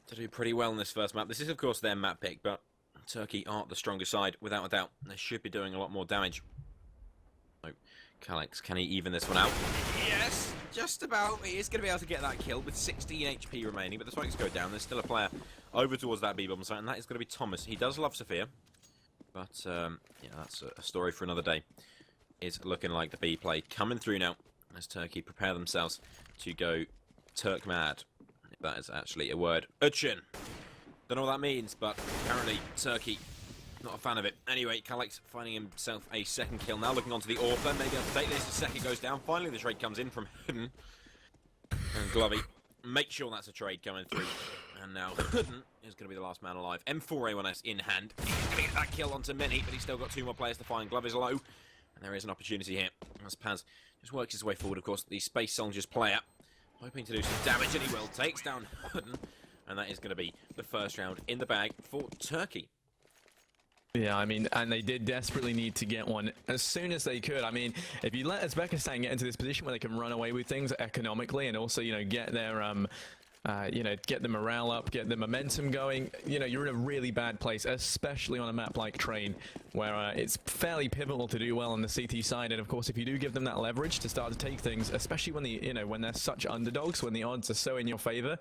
F: to do pretty well in this first map. This is, of course, their map pick, but Turkey are the stronger side, without a doubt. They should be doing a lot more damage. Oh, Calix, can he even this one out? Yes, just about. He is going to be able to get that kill with 16 HP remaining, but the spikes go down. There's still a player over towards that B-bomb site, and that is going to be Thomas. He does love Sophia, but yeah, that's a story for another day. It's looking like the B play coming through now as Turkey prepare themselves to go Turk mad. If that is actually a word. Uchin. Don't know what that means, but apparently Turkey not a fan of it. Anyway, Calix finding himself a second kill now, looking onto the AWP. Maybe I'll take this. The second goes down. Finally, the trade comes in from Hooden. And Glovey, make sure that's a trade coming through. And now Hooden is going to be the last man alive. M4A1S in hand. He's going to get that kill onto Mini, but he's still got 2 more players to find. Glove is low. And there is an opportunity here. As Paz just works his way forward, of course, the Space Soldiers player. Hoping to do some damage, and he will. Takes down Hooden. And that is going to be the first round in the bag for Turkey.
E: Yeah, I mean, and they did desperately need to get one as soon as they could. I mean, if you let Uzbekistan get into this position where they can run away with things economically and also, you know, get their, you know, get the morale up, get the momentum going, you know, you're in a really bad place, especially on a map like Train, where it's fairly pivotal to do well on the CT side. And of course, if you do give them that leverage to start to take things, especially when the, you know, when they're such underdogs, when the odds are so in your favor,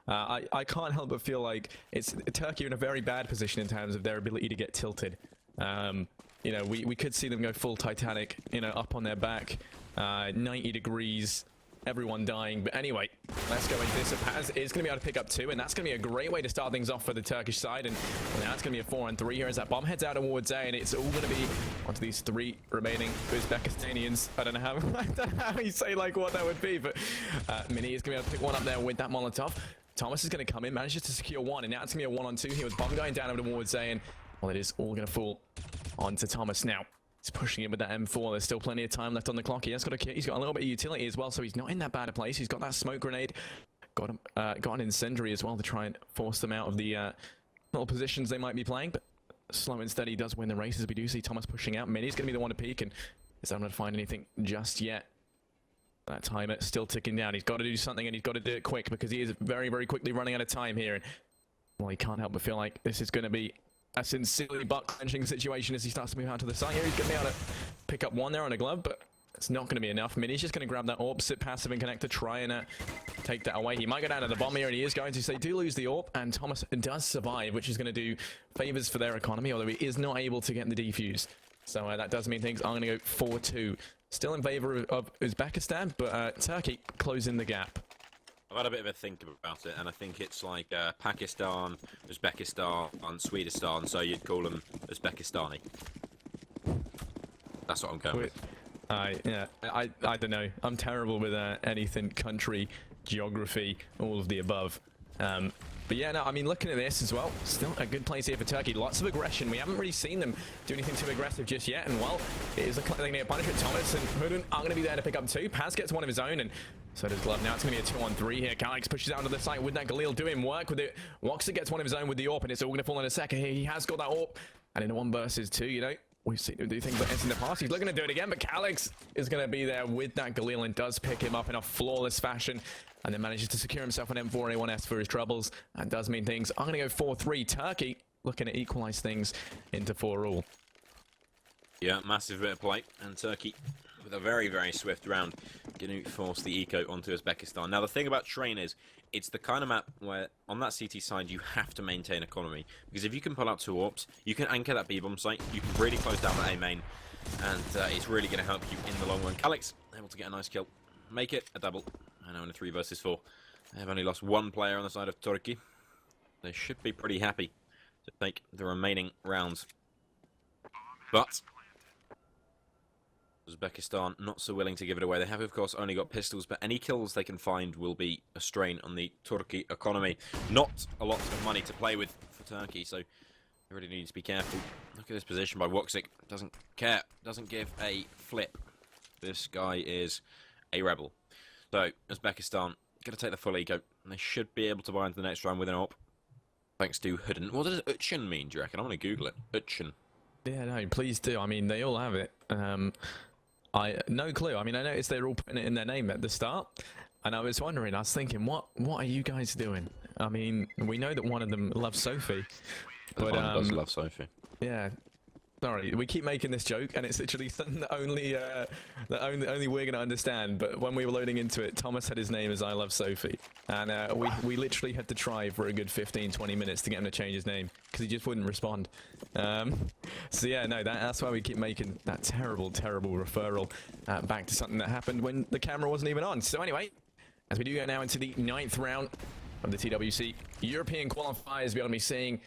E: I can't help but feel like it's Turkey are in a very bad position in terms of their ability to get tilted. You know, we could see them go full Titanic, you know, up on their back, 90 degrees, everyone dying. But anyway, let's go into this. Paz is going to be able to pick up 2, and that's going to be a great way to start things off for the Turkish side. And now it's going to be a 4-on-3 here as that bomb heads out towards A, and it's all going to be onto these 3 remaining Uzbekistanians. I don't know how, I don't know how you say like what that would be, but Mini is going to be able to pick one up there with that Molotov. Thomas is going to come in, manages to secure 1, and now it's going to be a 1-on-2 here with bomb going down over towards A, and well, it is all going to fall onto Thomas now. He's pushing it with that M4. There's still plenty of time left on the clock. He has got a kit. He's got a little bit of utility as well, so he's not in that bad a place. He's got that smoke grenade. Got an incendiary as well to try and force them out of the little positions they might be playing. But slow and steady does win the race, as we do see Thomas pushing out. Mini's going to be the one to peek, and is not going to find anything just yet. That timer still ticking down. He's got to do something, and he's got to do it quick, because he is very, very quickly running out of time here. And well, he can't help but feel like this is going to be a sincerely butt-clenching situation as he starts to move out to the side here. He's going to be able to pick up 1 there on a glove, but it's not going to be enough. Mini's just going to grab that AWP, sit passive and connect to try and take that away. He might go down to the bomb here, and he is going to. So they do lose the AWP, and Thomas does survive, which is going to do favors for their economy, although he is not able to get the defuse. So that does mean things are going to go 4-2. Still in favor of Uzbekistan, but Turkey closing the gap.
F: I've had a bit of a think about it, and I think it's like Pakistan, Uzbekistan, and Swedistan, so you'd call them Uzbekistani. That's what I'm going with.
E: Yeah, I don't know. I'm terrible with anything country, geography, all of the above. But yeah, no, I mean, looking at this as well, still a good place here for Turkey. Lots of aggression. We haven't really seen them do anything too aggressive just yet. And well, it is a thing to get punishment. Thomas and Hooden are going to be there to pick up 2. Paz gets 1 of his own, and so does Glove. Now it's going to be a 2-on-3 here. Calix pushes out to the site with that Galil doing work with it. Woxer gets 1 of his own with the AWP, and it's all going to fall in a second here. He has got that AWP, and in a 1 versus 2, you know, we've seen him do things like this in the past. He's looking to do it again, but Calix is going to be there with that Galil and does pick him up in a flawless fashion, and then manages to secure himself an M4A1S for his troubles, and does mean things are going to go 4-3. Turkey looking to equalize things into 4-all.
F: Yeah, massive bit of play, and Turkey with a very, very swift round going to force the eco onto Uzbekistan. Now, the thing about Train is, it's the kind of map where, on that CT side, you have to maintain economy. Because if you can pull out 2 AWPs, you can anchor that B-bomb site, you can really close down that A main, and it's really going to help you in the long run. Calix, able to get a nice kill. Make it a double. I know in a 3 versus 4. They have only lost 1 player on the side of Turkey. They should be pretty happy to take the remaining rounds. But Uzbekistan not so willing to give it away. They have, of course, only got pistols, but any kills they can find will be a strain on the Turkey economy. Not a lot of money to play with for Turkey, so They really need to be careful. Look at this position by Woxic. Doesn't care. Doesn't give a flip. This guy is a rebel. So, Uzbekistan going to take the full eco. And they should be able to buy into the next round with an AWP. Thanks to Hooden. What does Uchin mean, do you reckon? I'm going to Google it. Uchin.
E: Yeah, no, please do. I mean, they all have it. No clue. I mean, I noticed they're all putting it in their name at the start. And I was wondering, I was thinking, what are you guys doing? I mean, we know that one of them loves Sophie. But
F: does love Sophie.
E: Yeah. Sorry, we keep making this joke, and it's literally something that only we're gonna understand. But when we were loading into it, Thomas had his name as I Love Sophie, and we literally had to try for a good 15-20 minutes to get him to change his name because he just wouldn't respond. So yeah, no, that's why we keep making that terrible referral back to something that happened when the camera wasn't even on. So anyway, as we do go now into the 9th round of the TWC European qualifiers, we're gonna be seeing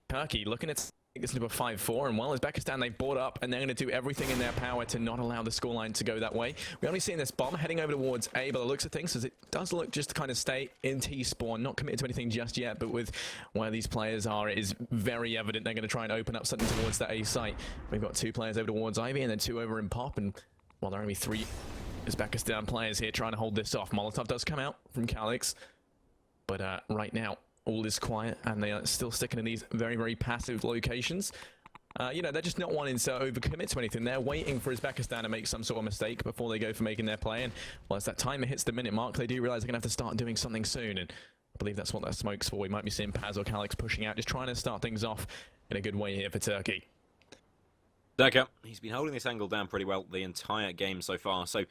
E: Turkey looking at this number 5-4, and well, Uzbekistan, they bought up and they're going to do everything in their power to not allow the scoreline to go that way. We're only seeing this bomb heading over towards A by the looks of things, as it does look just to kind of stay in T-spawn, not committed to anything just yet, but with where these players are, it is very evident they're going to try and open up something towards that A site. We've got 2 players over towards Ivy and then 2 over in Pop, and well, there are only 3 Uzbekistan players here trying to hold this off. Molotov does come out from Calix, but right now, all is quiet, and they are still sticking in these very passive locations. You know, they're just not wanting to overcommit to anything. They're waiting for Uzbekistan to make some sort of mistake before they go for making their play. And well, as that timer hits the minute mark, they do realize they're going to have to start doing something soon. And I believe that's what that smoke's for. We might be seeing Paz or Calix pushing out, just trying to start things off in a good way here for Turkey.
F: Daka, he's been holding this angle down pretty well the entire game so far. So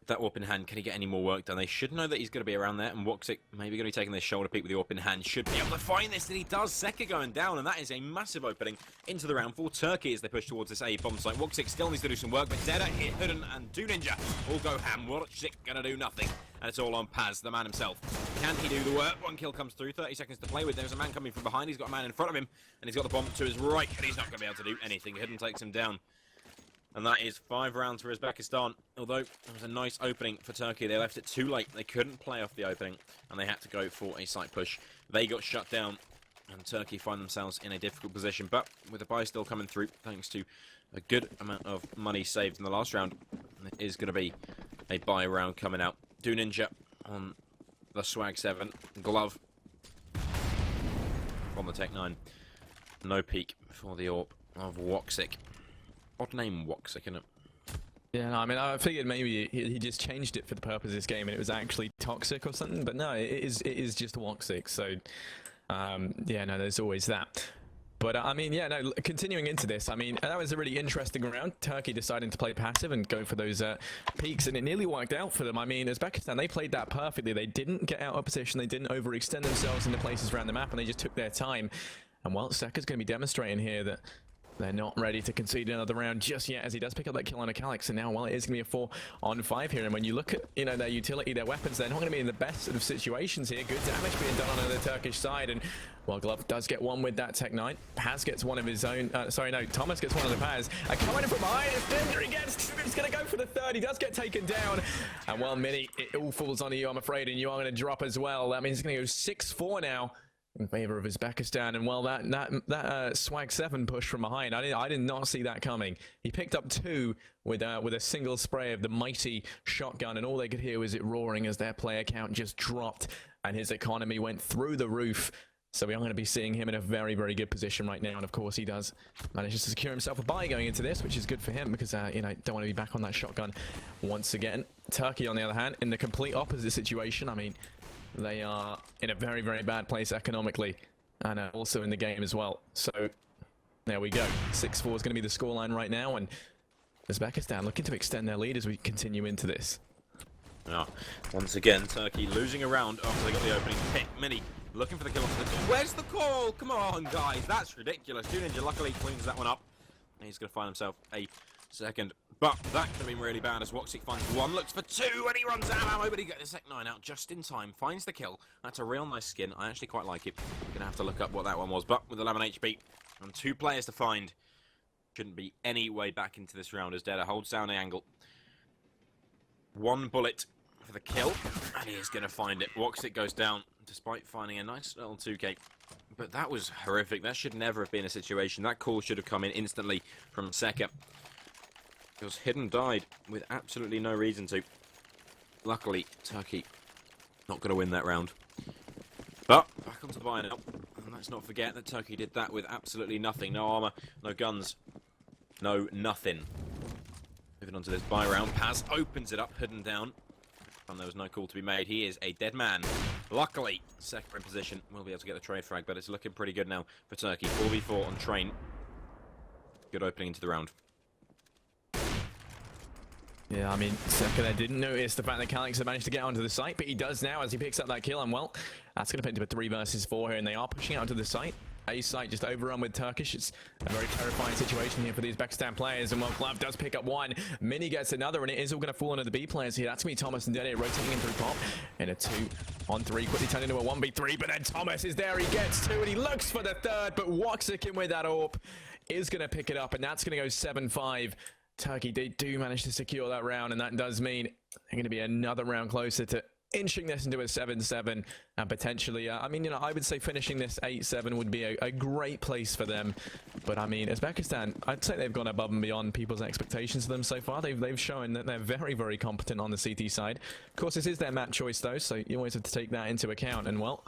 F: that AWP in hand, can he get any more work done? They should know that he's going to be around there, and Woxic maybe going to be taking this shoulder peek with the AWP in hand. Should be able to find this, and he does. Seka going down, and that is a massive opening into the round for Turkey as they push towards this A bomb site. Woxic still needs to do some work, but Deda, Hidden, and Do Ninja all go ham. Woxic going to do nothing, and it's all on Paz, the man himself. Can he do the work? 1 kill comes through, 30 seconds to play with. There's a man coming from behind. He's got a man in front of him, and he's got the bomb to his right, and he's not going to be able to do anything. Hidden takes him down. And that is 5 rounds for Uzbekistan. Although it was a nice opening for Turkey, they left it too late. They couldn't play off the opening, and they had to go for a site push. They got shut down, and Turkey find themselves in a difficult position. But with the buy still coming through, thanks to a good amount of money saved in the last round, it is going to be a buy round coming out. Do Ninja on the Swag 7. Glove on the Tech 9. No peek for the AWP of Woxic. Odd name, Woxic, isn't it?
E: Yeah, no, I mean, I figured maybe he just changed it for the purpose of this game and it was actually Toxic or something, but no, it is just Woxic, so yeah, no, there's always that. But I mean, yeah, no, continuing into this, I mean, that was a really interesting round. Turkey deciding to play passive and go for those peaks, and it nearly worked out for them. I mean, Uzbekistan, they played that perfectly. They didn't get out of position, they didn't overextend themselves into places around the map, and they just took their time. And well, Seka's going to be demonstrating here that they're not ready to concede another round just yet, as he does pick up that kill on a Calix. And now, well, it is going to be a 4-on-5 here. And when you look at, you know, their utility, their weapons, they're not going to be in the best sort of situations here. Good damage being done on the Turkish side. And, well, Glove does get one with that Tech 9. Paz gets one of his own. Sorry, no, Thomas gets one of the Paz. Coming in from behind, it's Ninja. He gets two. He's going to go for the third. He does get taken down. And, well, Mini, it all falls onto you, I'm afraid. And you are going to drop as well. That means it's going to go 6-4 now in favor of Uzbekistan. And well, that Swag 7 push from behind, I did not see that coming. He picked up 2 with a single spray of the mighty shotgun, and all they could hear was it roaring as their player count just dropped and his economy went through the roof. So we are going to be seeing him in a very good position right now, and of course he does manage to secure himself a buy going into this, which is good for him because you know, don't want to be back on that shotgun once again. Turkey, on the other hand, in the complete opposite situation. I mean, they are in a very bad place economically, and also in the game as well. So there we go. 6-4 is going to be the scoreline right now, and Uzbekistan looking to extend their lead as we continue into this.
F: Now, once again, Turkey losing a round after they got the opening pick. Mini looking for the kill off the call. Where's the call? Come on, guys. That's ridiculous. Do Ninja luckily cleans that one up. And he's going to find himself a second. But that could have been really bad as Woxic finds 1, looks for 2, and he runs out of ammo, but he gets the Sec 9 out just in time, finds the kill. That's a real nice skin. I actually quite like it. Gonna have to look up what that one was, but with 11 HP and 2 players to find, shouldn't be any way back into this round as Deda holds down the angle. 1 bullet for the kill, and he is gonna find it. Woxic goes down, despite finding a nice little 2k But that was horrific. That should never have been a situation. That call should have come in instantly from Seka. Because Hidden died with absolutely no reason to. Luckily, Turkey not going to win that round. But back onto the buy now. And let's not forget that Turkey did that with absolutely nothing. No armor, no guns, no nothing. Moving on to this buy round. Paz opens it up, hidden down. And there was no call to be made. He is a dead man. Luckily, Seka in position. We'll be able to get the trade frag, but it's looking pretty good now for Turkey. 4v4 on train. Good opening into the round.
E: Yeah, I mean, Seka there didn't notice the fact that Calix had managed to get onto the site, but he does now as he picks up that kill, and well, that's going to put into a 3 versus 4 here, and they are pushing out onto the site. A site just overrun with Turkish. It's a very terrifying situation here for the Uzbekistan players, and well, Glove does pick up one. Mini gets another, and it is all going to fall onto the B players here. That's going to be Thomas and Dede rotating in through pop. In a 2-on-3, quickly turned into a 1v3, but then Thomas is there. He gets 2, and he looks for the 3rd, but Woxic in with that AWP is going to pick it up, and that's going to go 7-5. Turkey, they do manage to secure that round, and that does mean they're going to be another round closer to inching this into a 7-7, and potentially, I mean, you know, I would say finishing this 8-7 would be a great place for them. But I mean, Uzbekistan, I'd say they've gone above and beyond people's expectations of them so far. They've shown that they're very, very competent on the CT side. Of course, this is their map choice though, so you always have to take that into account. And well,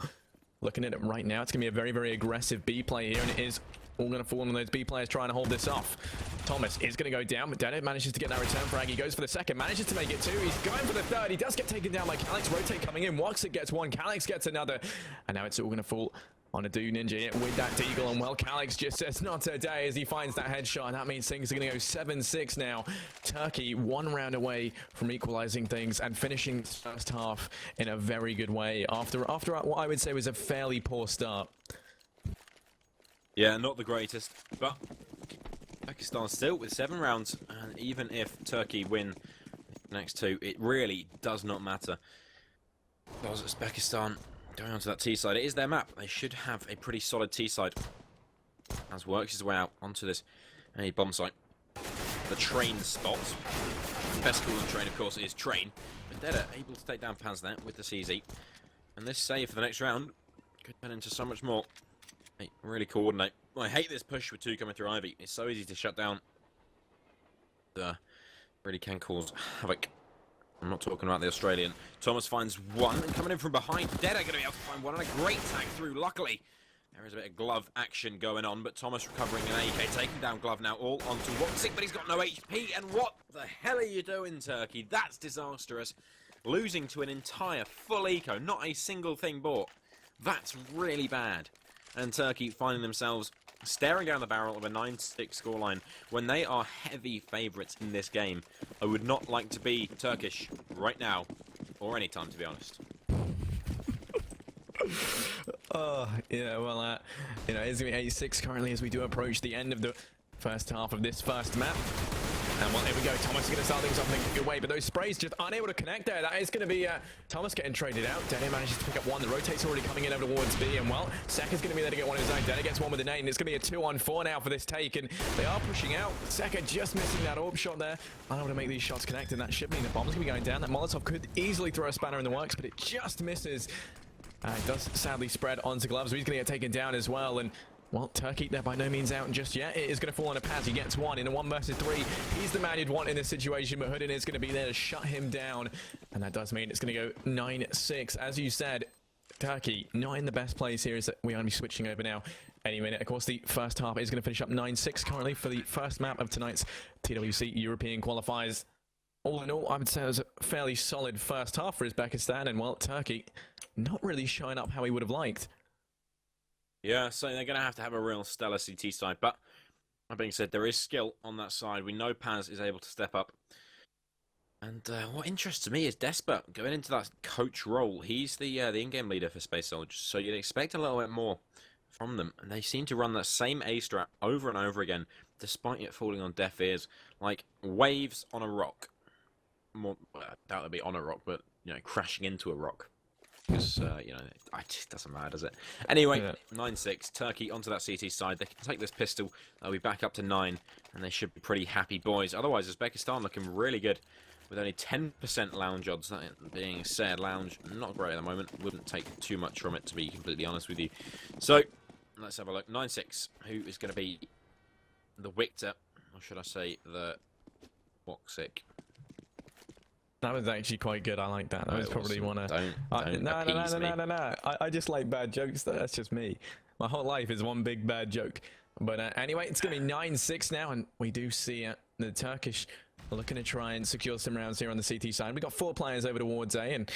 E: looking at it right now, it's going to be a very, very aggressive B play here, and it is all going to fall on those B players trying to hold this off. Thomas is going to go down, but Dede manages to get that return frag. He goes for the 2nd, manages to make it 2. He's going for the 3rd. He does get taken down by Calix. Rotate coming in. Woxic gets 1. Calix gets another. And now it's all going to fall on a Do Ninja here with that Deagle. And well, Calix just says not today as he finds that headshot. And that means things are going to go 7-6 now. Turkey 1 round away from equalizing things and finishing the first half in a very good way after what I would say was a fairly poor start.
F: Yeah, not the greatest, but Pakistan still with 7 rounds, and even if Turkey win the next 2, it really does not matter. Because Uzbekistan going onto that T side, it is their map. They should have a pretty solid T side. As works his way out onto this A bomb site. The train spots. Best call on train, of course, is train. But Dede able to take down Paz there with the CZ. And this save for the next round could turn into so much more. Hey, really coordinate. I hate this push with 2 coming through Ivy. It's so easy to shut down. Really can cause havoc. I'm not talking about the Australian. Thomas finds 1 and coming in from behind. Dede going to be able to find 1 and a great tag through. Luckily, there is a bit of Glove action going on, but Thomas recovering an AK, taking down Glove now all onto Woxic, but he's got no HP. And what the hell are you doing, Turkey? That's disastrous. Losing to an entire full eco, not a single thing bought. That's really bad. And Turkey finding themselves staring down the barrel of a 9-6 scoreline when they are heavy favourites in this game. I would not like to be Turkish right now, or any time, to be honest.
E: Oh, yeah, well, you know, it's going to be 8-6 currently as we do approach the end of the first half of this first map. And well, here we go. Thomas is going to start things off in a good way, but those sprays just aren't able to connect there. That is going to be Thomas getting traded out. Dede manages to pick up 1. The rotate's already coming in over towards B, and well, Seka's going to be there to get 1 of his own. Dede gets 1 with the nade, and it's going to be a 2-on-4 now for this take, and they are pushing out. Seka just missing that AWP shot there. Unable to make these shots connect, and that should mean the bomb's going to be going down. That Molotov could easily throw a spanner in the works, but it just misses. It does sadly spread onto Glove, so he's going to get taken down as well, and well, Turkey, they're by no means out just yet. It is going to fall on a Paz. He gets 1 in a 1 versus 3. He's the man you'd want in this situation, but Hoodin is going to be there to shut him down. And that does mean it's going to go 9-6. As you said, Turkey, not in the best place here. We're going to be switching over now any minute. Of course, the first half is going to finish up 9-6 currently for the first map of tonight's TWC European qualifiers. All in all, I would say it was a fairly solid first half for Uzbekistan. And, well, Turkey not really showing up how he would have liked.
F: Yeah, so they're going to have a real stellar CT side, but that being said, there is skill on that side. We know Paz is able to step up. And what interests me is Desper going into that coach role. He's the in-game leader for Space Soldiers, so you'd expect a little bit more from them. And they seem to run that same A-strat over and over again, despite it falling on deaf ears, like waves on a rock. More, I doubt they'll be on a rock, but, you know, crashing into a rock. Because, you know, it just doesn't matter, does it? Anyway, 9-6, Turkey onto that CT side. They can take this pistol. They'll be back up to 9, and they should be pretty happy boys. Otherwise, Uzbekistan looking really good with only 10% lounge odds. That being said, lounge not great at the moment. Wouldn't take too much from it, to be completely honest with you. So, let's have a look. 9-6. Who is going to be the victor? Or should I say the Woxic?
E: That was actually quite good. I like that. That was probably one of.
F: Don't
E: No. I just like bad jokes. That's just me. My whole life is one big bad joke. But anyway, it's going to be 9-6 now, and we do see the Turkish looking to try and secure some rounds here on the CT side. We've got 4 players over towards A, and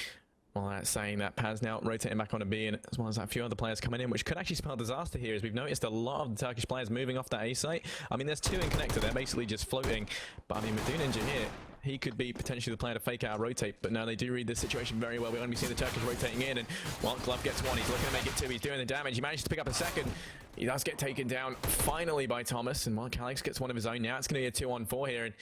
E: while that's saying that, Paz now rotating back onto B, and as well as that, a few other players coming in, which could actually spell disaster here, as we've noticed a lot of the Turkish players moving off that A site. I mean, there's 2 in connector. They're basically just floating. But I mean, with Ninja here, he could be potentially the player to fake out rotate, but no, they do read this situation very well. We're going to be seeing the Turkish rotating in, and well, Glove gets 1. He's looking to make it 2. He's doing the damage. He managed to pick up a second. He does get taken down finally by Thomas, and while Calix gets one of his own now, it's going to be a 2-on-4 here, and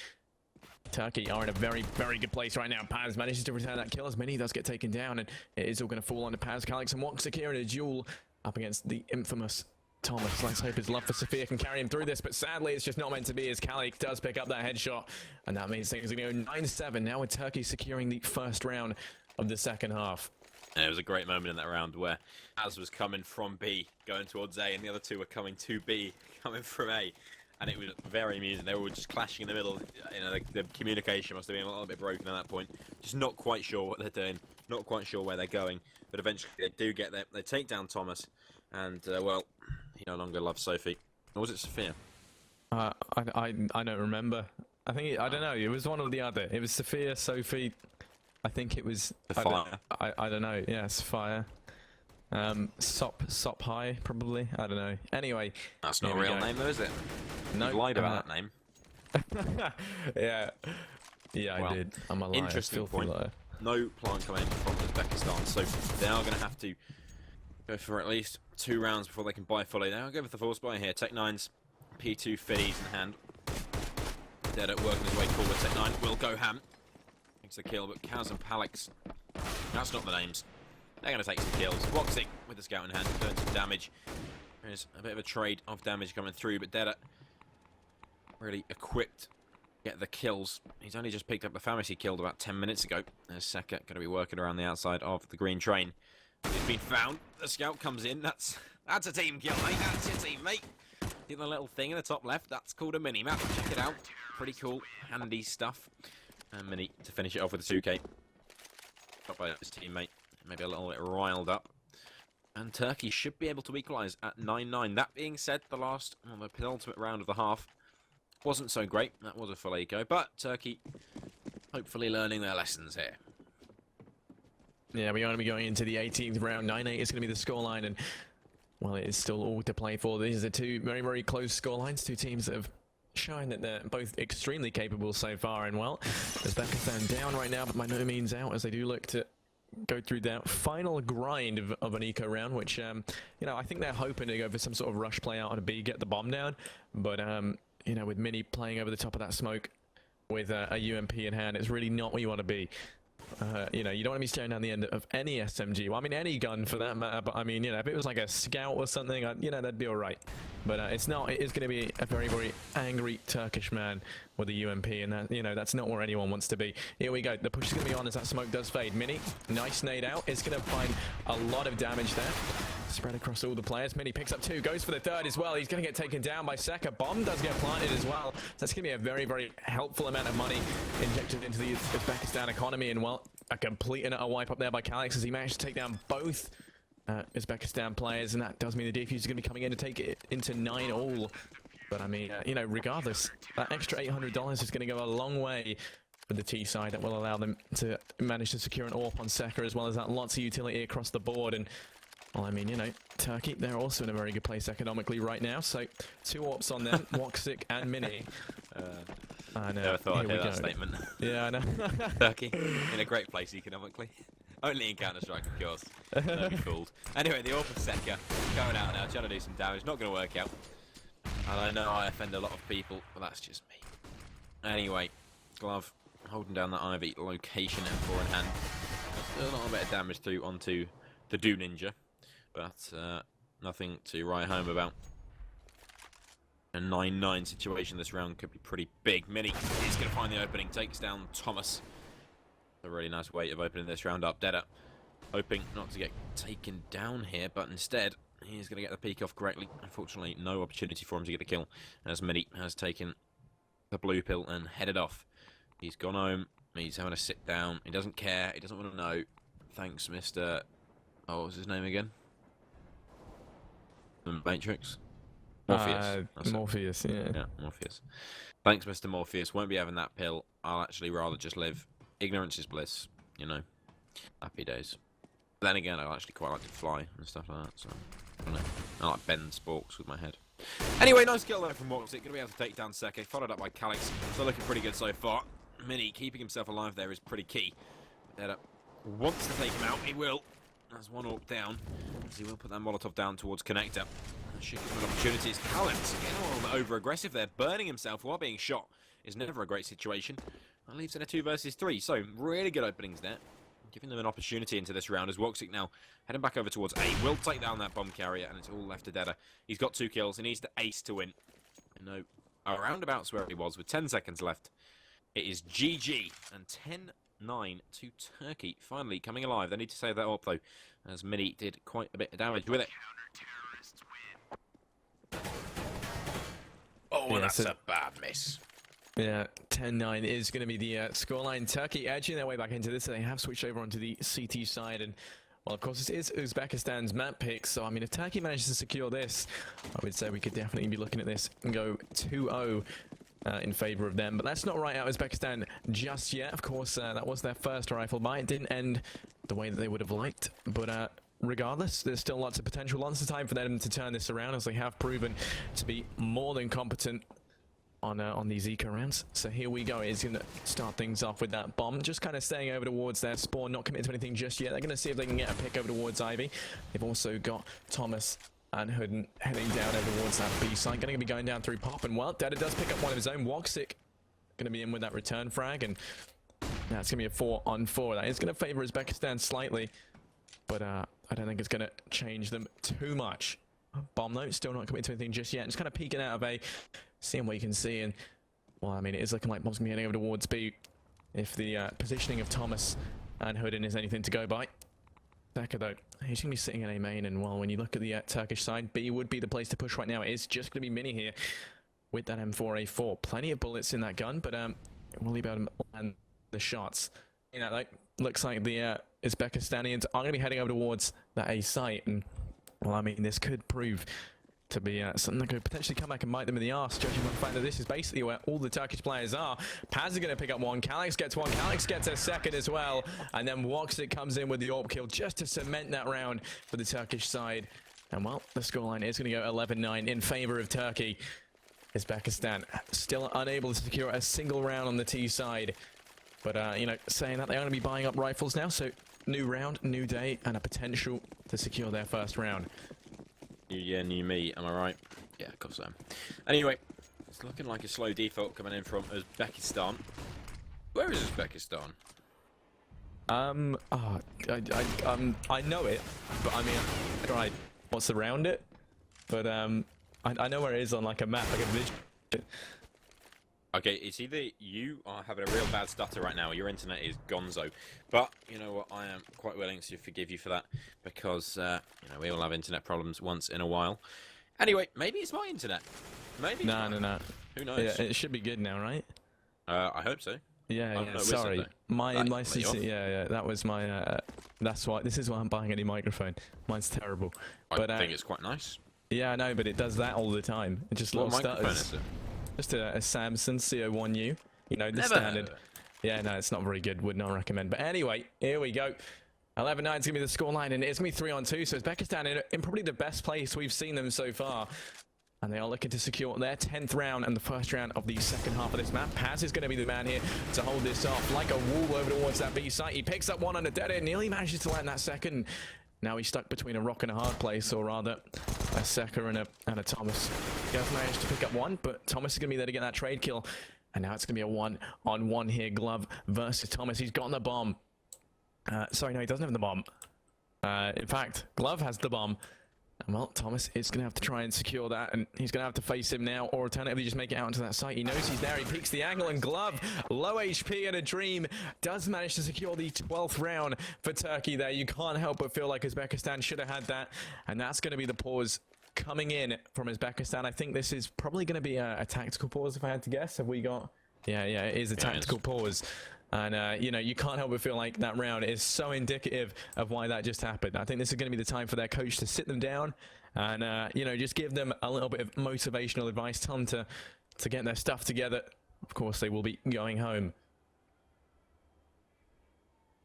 E: Turkey are in a very, very good place right now. Paz manages to return that kill as Mini does get taken down, and it is all going to fall onto Paz. Calix and Woxic here in a duel up against the infamous Thomas. Let's hope his love for Sophia can carry him through this, but sadly it's just not meant to be, as Calix does pick up that headshot, and that means things are going to go 9-7 now, with Turkey securing the first round of the second half.
F: And it was a great moment in that round where Az was coming from B, going towards A, and the other 2 were coming to B, coming from A. And it was very amusing. They were just clashing in the middle. You know, the communication must have been a little bit broken at that point. Just not quite sure what they're doing, not quite sure where they're going. But eventually they do get there. They take down Thomas, and well, he no longer loves Sophie. Or was it Sophia?
E: I don't remember. I think I don't know. It was one or the other. It was Sophia, Sophie. I think it was.
F: Sophia.
E: I don't know. Yeah, Sophia. Sop High, probably. I don't know. Anyway.
F: That's not a real name though, is it?
E: No.
F: You lied about that name.
E: Yeah. Yeah,
F: well,
E: I did. I'm a liar.
F: Interesting point.
E: Liar.
F: No plant coming from Uzbekistan, so they are going to have to go for at least 2 rounds before they can buy fully. They'll go with the force buy here. Tech9's P2 Fiddies in hand. Dead at working his way forward. Tech9 will go ham. Makes the kill, but Kaz and Palix, that's not the names. They're going to take some kills. Woxic with the scout in hand, doing some damage. There's a bit of a trade of damage coming through, but Deda really equipped to get the kills. He's only just picked up the Famis he killed about 10 minutes ago. There's Seka going to be working around the outside of the green train. He's been found. The scout comes in. That's a team kill, mate. That's your team, mate. See the little thing in the top left? That's called a mini-map. Check it out. Pretty cool, handy stuff. And Mini to finish it off with a 2K. Got by his teammate. Maybe a little bit riled up. And Turkey should be able to equalise at 9-9. That being said, the penultimate round of the half wasn't so great. That was a full eco. But Turkey hopefully learning their lessons here.
E: Yeah, we are going to be going into the 18th round. 9-8 is going to be the scoreline, and well, it is still all to play for. These are 2 very, very close scorelines. 2 teams that have shown that they're both extremely capable so far. And well, Uzbekistan down right now, but by no means out, as they do look to go through that final grind of an eco round, which you know, I think they're hoping to go for some sort of rush play out on a B, get the bomb down, but you know, with Mini playing over the top of that smoke with a UMP in hand, it's really not where you want to be. You know, you don't want to be staring down the end of any SMG. Well, I mean, any gun for that matter, but I mean, you know, if it was like a scout or something, you know, that'd be alright. But it's not. It is going to be a very, very angry Turkish man with a UMP, and that, you know, that's not where anyone wants to be. Here we go. The push is going to be on as that smoke does fade. Mini, nice nade out. It's going to find a lot of damage there. Spread across all the players. Mini picks up 2, goes for the 3rd as well. He's going to get taken down by Seka. Bomb does get planted as well. So that's going to be a very, very helpful amount of money injected into the Uzbekistan economy. And well, a complete and utter wipe up there by Calix as he managed to take down both Uzbekistan players. And that does mean the defuse is going to be coming in to take it into 9-all. But I mean, you know, regardless, that extra $800 is going to go a long way for the T side. That will allow them to manage to secure an AWP on Seka, as well as that lots of utility across the board. And well, I mean, you know, Turkey, they're also in a very good place economically right now. So 2 AWPs on them, Woxic and Mini. I know.
F: Never thought I'd hear that statement.
E: Yeah, I know.
F: Turkey, in a great place economically. Only in Counter-Strike, of course. Don't be fooled. Anyway, the AWP of Seka going out now, trying to do some damage. Not going to work out. And I know I offend a lot of people, but that's just me. Anyway, Glove holding down that Ivy location and 4 in hand. Still a little bit of damage through onto the Do Ninja, but nothing to write home about. A 9-9 situation this round could be pretty big. Mini is going to find the opening, takes down Thomas. A really nice way of opening this round up. Deda hoping not to get taken down here, but instead He's going to get the peek off correctly. Unfortunately, no opportunity for him to get the kill, as Midi has taken the blue pill and headed off. He's gone home. He's having a sit down. He doesn't care. He doesn't want to know. Thanks, Mr. Oh, what was his name again? The Matrix? Morpheus.
E: Morpheus, yeah.
F: Yeah, Morpheus. Thanks, Mr. Morpheus. Won't be having that pill. I'll actually rather just live. Ignorance is bliss, you know. Happy days. But then again, I actually quite like to fly and stuff like that, so I don't know. I like bend sporks with my head. Anyway, nice kill there from Moxie. Going to be able to take down Seke, followed up by Calix. So looking pretty good so far. Mini keeping himself alive there is pretty key. Deda wants to take him out. He will. That's one orc down. As he will put that Molotov down towards Connector. Shooting good opportunities. Calix getting a little bit over-aggressive there. Burning himself while being shot is never a great situation. That leaves in a 2 versus 3. So, really good openings there. Giving them an opportunity into this round as Woxic now heading back over towards A. Will take down that bomb carrier and it's all left to Deda. He's got 2 kills. He needs to ace to win. You know, around about where he was with 10 seconds left. It is GG and 10-9 to Turkey. Finally coming alive. They need to save that up though, as Mini did quite a bit of damage with it. Oh, yeah, that's a bad miss.
E: Yeah, 10-9 is going to be the scoreline. Turkey edging their way back into this. They have switched over onto the CT side. And, well, of course, this is Uzbekistan's map pick. So, I mean, if Turkey manages to secure this, I would say we could definitely be looking at this and go 2-0 in favor of them. But that's not right out Uzbekistan just yet. Of course, that was their first rifle buy. It didn't end the way that they would have liked. But regardless, there's still lots of potential. Lots of time for them to turn this around, as they have proven to be more than competent on these eco rounds. So here we go. He's going to start things off with that bomb, just kind of staying over towards their spawn, not committing to anything just yet. They're going to see if they can get a pick over towards Ivy. They've also got Thomas and Hooden heading down over towards that B side. Going to be going down through Pop, and well, Deda does pick up one of his own. Woxic going to be in with that return frag, and that's going to be a 4-on-4. That is going to favor Uzbekistan slightly, but I don't think it's going to change them too much. Bomb though, still not committing to anything just yet. Just kind of peeking out of A, seeing what you can see, and well, I mean, it is looking like Bomb's going to be heading over towards B if the positioning of Thomas and Hooden is anything to go by. Seke though, he's going to be sitting in A main, and well, when you look at the Turkish side, B would be the place to push right now. It is just going to be Mini here with that M4A4. Plenty of bullets in that gun, but will he be able to land the shots? You know, like, looks like the Uzbekistanians are going to be heading over towards that A site, and well, I mean, this could prove to be something that could potentially come back and bite them in the arse, judging by the fact that this is basically where all the Turkish players are. Paz is going to pick up one, Calix gets one, Calix gets a second as well, and then Woxic comes in with the AWP kill just to cement that round for the Turkish side. And well, the scoreline is going to go 11-9 in favor of Turkey. Uzbekistan still unable to secure a single round on the T side. But, you know, saying that, they are going to be buying up rifles now, so new round, new day, and a potential to secure their first round.
F: New year, new me, am I right? Yeah, of course I am. Anyway, it's looking like a slow default coming in from Uzbekistan. Where is Uzbekistan?
E: I know it, but I mean, I tried what's around it, but I know where it is on like a map, like a vision.
F: Okay, it's either you are having a real bad stutter right now, or your internet is gonzo. But, you know what, I am quite willing to forgive you for that, because, you know, we all have internet problems once in a while. Anyway, maybe it's my internet. Maybe.
E: No.
F: Who knows?
E: Yeah, it should be good now, right?
F: I hope so.
E: Yeah, sorry. My CC, yeah, that was my, that's why, this is why I'm buying a new microphone. Mine's terrible.
F: I think it's quite nice.
E: Yeah, I know, but it does that all the time. It just little stutters. Just a Samsung CO1U, you know, the standard. Yeah, no, it's not very good. Would not recommend. But anyway, here we go. 11-9 is going to be the scoreline, and it's going to be 3-on-2. So Uzbekistan in probably the best place we've seen them so far. And they are looking to secure their 10th round and the first round of the second half of this map. Paz is going to be the man here to hold this off like a wall over towards that B site. He picks up one on the dead end, nearly manages to land that second. Now he's stuck between a rock and a hard place, or rather, a Seke and a Thomas. He has managed to pick up one, but Thomas is going to be there to get that trade kill. And now it's going to be a 1-on-1 here, Glove versus Thomas. He's gotten the bomb. Sorry, no, he doesn't have the bomb. In fact, Glove has the bomb. And well, Thomas is going to have to try and secure that, and he's going to have to face him now, or alternatively just make it out into that site. He knows he's there, he peeks the angle, and Glove, low HP and a dream, does manage to secure the 12th round for Turkey there. You can't help but feel like Uzbekistan should have had that, and that's going to be the pause coming in from Uzbekistan. I think this is probably going to be a tactical pause, if I had to guess. Have we got... Yeah, it is a tactical pause. And, you know, you can't help but feel like that round is so indicative of why that just happened. I think this is going to be the time for their coach to sit them down and, you know, just give them a little bit of motivational advice, tell them to get their stuff together. Of course, they will be going home.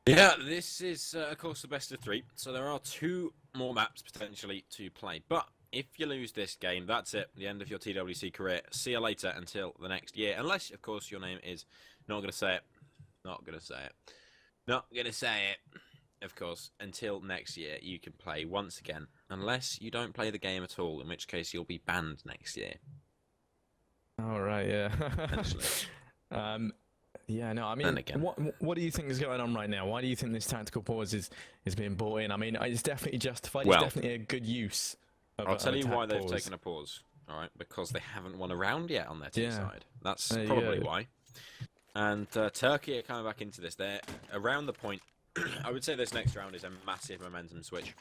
F: Yeah, this is, of course, the best of 3. So there are 2 more maps potentially to play. But if you lose this game, that's it. The end of your TWC career. See you later until the next year. Unless, of course, your name is... Not going to say it. Not going to say it. Not going to say it. Of course, until next year, you can play once again. Unless you don't play the game at all, in which case you'll be banned next year.
E: All right, yeah.
F: Potentially.
E: Yeah, no, I mean, what do you think is going on right now? Why do you think this tactical pause is being brought in? I mean, it's definitely justified.
F: Well,
E: it's definitely a good use of
F: I'll tell you why
E: pause.
F: they've taken a pause. All right, because they haven't won a round yet on their team side. That's probably why. And Turkey are coming back into this. They're around the point. I would say this next round is a massive momentum switch.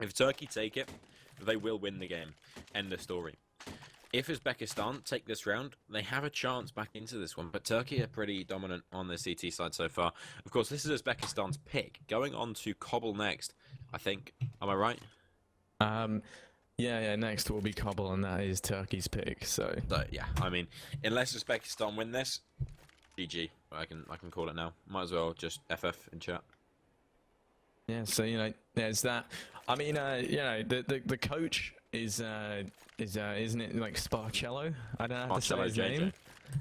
F: If Turkey take it, they will win the game. End of story. If Uzbekistan take this round, they have a chance back into this one. But Turkey are pretty dominant on the CT side so far. Of course, this is Uzbekistan's pick. Going on to Cobble next, I think. Am I right?
E: Yeah, next will be Cobble, and that is Turkey's pick. So
F: yeah, I mean, unless Uzbekistan win this, GG. I can call it now. Might as well just FF in chat.
E: Yeah, so you know, there's that. I mean, you know, the coach is isn't it like Sparcello? I don't know how to say his name.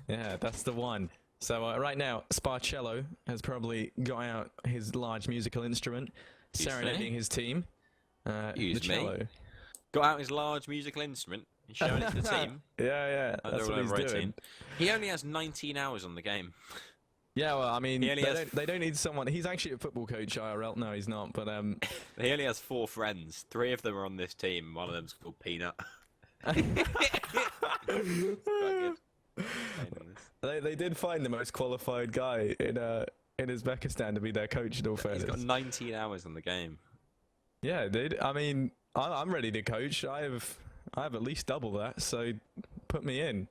E: Yeah, that's the one. So right now, Sparcello has probably got out his large musical instrument, serenading his team. The cello.
F: Got out his large musical instrument and showing it to the team.
E: Yeah, that's what he's doing.
F: He only has 19 hours on the game.
E: Yeah, well, I mean, they don't need someone. He's actually a football coach, IRL. No, he's not. But
F: he only has 4 friends. 3 of them are on this team. One of them's called Peanut.
E: They did find the most qualified guy in Uzbekistan to be their coach. In all fairness,
F: he's got 19 hours on the game.
E: Yeah, dude. I mean, I'm ready to coach. I have at least double that. So put me in.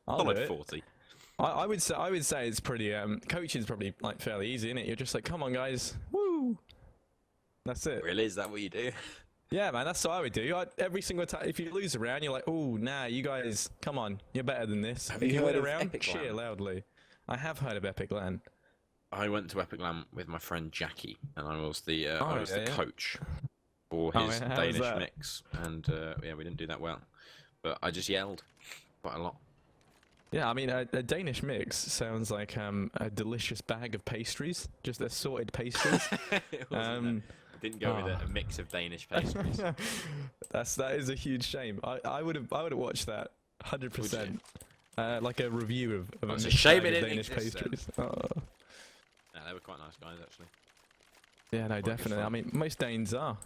E: I'll do it.
F: 40.
E: I would say it's pretty. Coaching's probably like fairly easy, isn't it? You're just like, come on, guys, woo. That's it.
F: Really? Is that what you do?
E: Yeah, man, that's what I would do. Every single time, if you lose a round, you're like, oh, nah, you guys, come on, you're better than this.
F: Have
E: if
F: you
E: win
F: heard
E: a
F: of
E: round,
F: Epic
E: cheer
F: Land?
E: loudly. I have heard of Epic Land.
F: I went to Epic Land with my friend Jackie, and I was the coach for his Danish mix, and yeah, we didn't do that well, but I just yelled quite a lot.
E: Yeah, I mean, a Danish mix sounds like a delicious bag of pastries, just assorted pastries.
F: It wasn't I didn't go with a mix of Danish pastries.
E: that is a huge shame. I would have watched that 100%. Like a review of
F: It's a shame it didn't
E: Danish pastries.
F: Yeah, they were quite nice guys actually.
E: Yeah, no, definitely. I mean, most Danes are.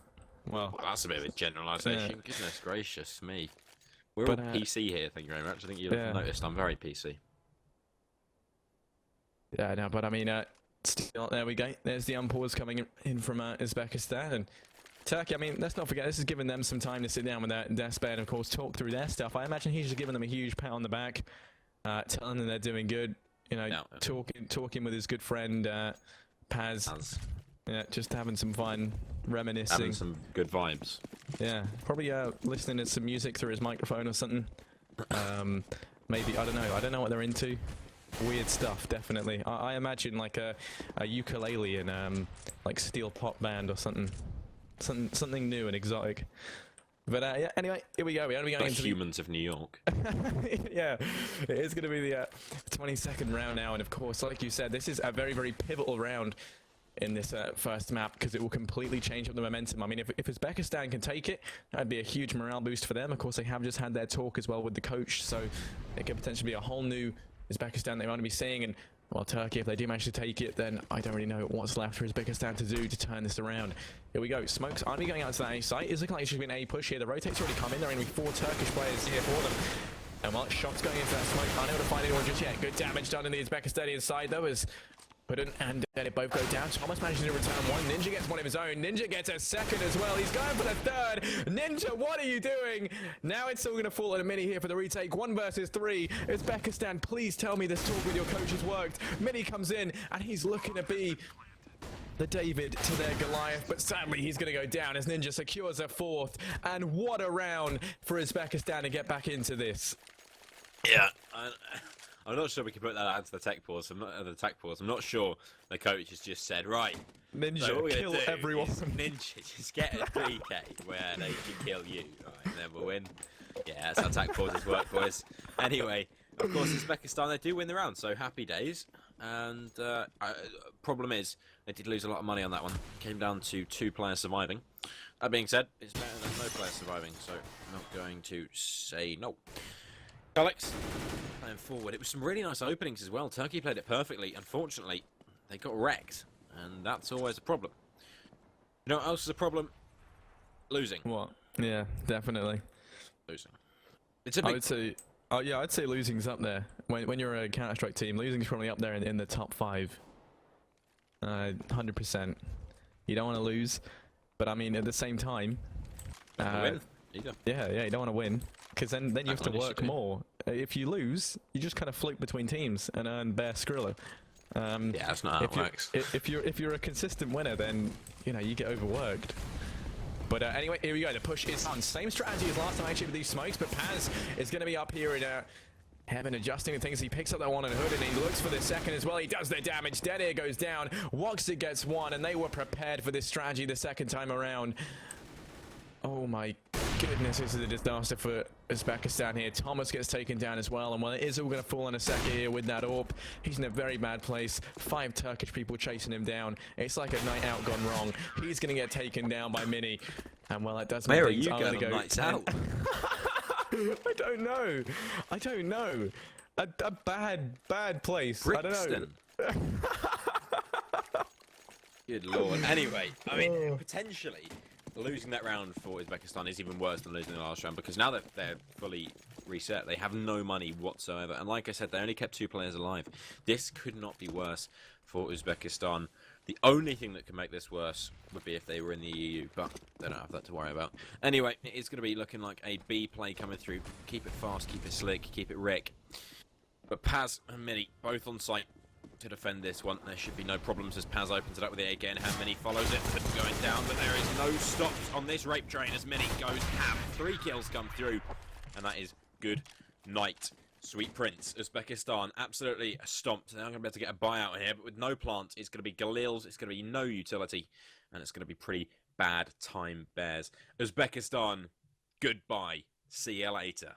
E: Well,
F: that's a bit of a generalisation. Yeah. Goodness gracious me. We're all PC here, thank you very much. I think you've noticed I'm very PC.
E: Yeah, no, but I mean, still, there we go. There's the unpause coming in from Uzbekistan. And Turkey, I mean, let's not forget, this has given them some time to sit down with their spare and, of course, talk through their stuff. I imagine he's just giving them a huge pat on the back, telling them they're doing good. You know, talking with his good friend, Paz. Yeah, just having some fun, reminiscing.
F: Having some good vibes.
E: Yeah, probably listening to some music through his microphone or something. Maybe, I don't know. I don't know what they're into. Weird stuff, definitely. I imagine like a ukulele and like steel pop band or something new and exotic. But yeah, anyway, here we go. We're going into
F: Humans of New York.
E: Yeah, it is going to be the 22nd round now, and of course, like you said, this is a very, very pivotal round in this first map because it will completely change up the momentum. I mean, if Uzbekistan can take it, that'd be a huge morale boost for them. Of course, they have just had their talk as well with the coach, so it could potentially be a whole new Uzbekistan they want to be seeing. And Well, Turkey, if they do manage to take it, then I don't really know what's left for Uzbekistan to do to turn this around. Here we go. Smokes only going out to that A site. It's looking like it's just been a push here. The rotate's already come in. There are going to be 4 Turkish players here for them. And well, shots going into that smoke. Unable to find anyone just yet. Good damage done in the Uzbekistanian side, though, as Putin and Dedit both go down. Thomas manages to return one. Ninja gets one of his own. Ninja gets a second as well. He's going for the third. Ninja, what are you doing? Now it's all going to fall at a mini here for the retake. 1 versus 3. Uzbekistan, please tell me this talk with your coach has worked. Mini comes in, and he's looking to be the David to their Goliath, but sadly he's going to go down as Ninja secures a 4th. And what a round for Uzbekistan to get back into this.
F: Yeah, I'm not sure we can put that out to the tech pause. I'm not sure the coach has just said, right,
E: Ninja,
F: so
E: kill everyone.
F: Ninja, just get a 3K where they can kill you, right, and then we'll win. Yeah, that's how tech pauses work, boys. Anyway, of course, Uzbekistan, they do win the round, so happy days. And problem is, they did lose a lot of money on that one. Came down to 2 players surviving. That being said, it's better than no players surviving, so I'm not going to say no. Alex, playing forward. It was some really nice openings as well. Turkey played it perfectly. Unfortunately, they got wrecked, and that's always a problem. You know what else is a problem? Losing.
E: What? Yeah, definitely.
F: Losing. It's a big...
E: I would say, oh yeah, I'd say losing's up there. When you're a Counter-Strike team, losing's probably up there in the top 5. 100%. You don't want to lose, but I mean, at the same time...
F: win. Either.
E: Yeah, you don't want to win, because then you have to work more. If you lose, you just kind of float between teams and earn bare Skrilla.
F: Yeah, that's not how it works.
E: If you're a consistent winner, then you get overworked. But anyway, here we go. The push is on. Same strategy as last time actually with these smokes, but Paz is going to be up here in Heaven adjusting things. He picks up that one on Hood and he looks for the second as well. He does the damage. Dead Air goes down. Woxit gets one, and they were prepared for this strategy the second time around. Oh my goodness, this is a disaster for Uzbekistan here. Thomas gets taken down as well, and well, it is all going to fall in a second here with that AWP. He's in a very bad place. 5 Turkish people chasing him down. It's like a night out gone wrong. He's going to get taken down by Mini, and well, that does make things...
F: Where are you going on nights out?
E: I don't know. A bad place.
F: Brixton.
E: I don't know.
F: Good lord. Anyway, I mean, potentially... losing that round for Uzbekistan is even worse than losing the last round, because now that they're fully reset, they have no money whatsoever. And like I said, they only kept 2 players alive. This could not be worse for Uzbekistan. The only thing that could make this worse would be if they were in the EU, but they don't have that to worry about. Anyway, it's going to be looking like a B play coming through. Keep it fast, keep it slick, keep it Rick. But Paz and Mini both on site to defend this one. There should be no problems as Paz opens it up with it again. How Mini follows it, but going down, but there is no stops on this rape train as Mini goes ham. 3 kills come through, and that is good night. Sweet Prince, Uzbekistan, absolutely stomped. They're not going to be able to get a buyout here, but with no plant, it's going to be Galil's, it's going to be no utility, and it's going to be pretty bad time bears. Uzbekistan, goodbye. See you later.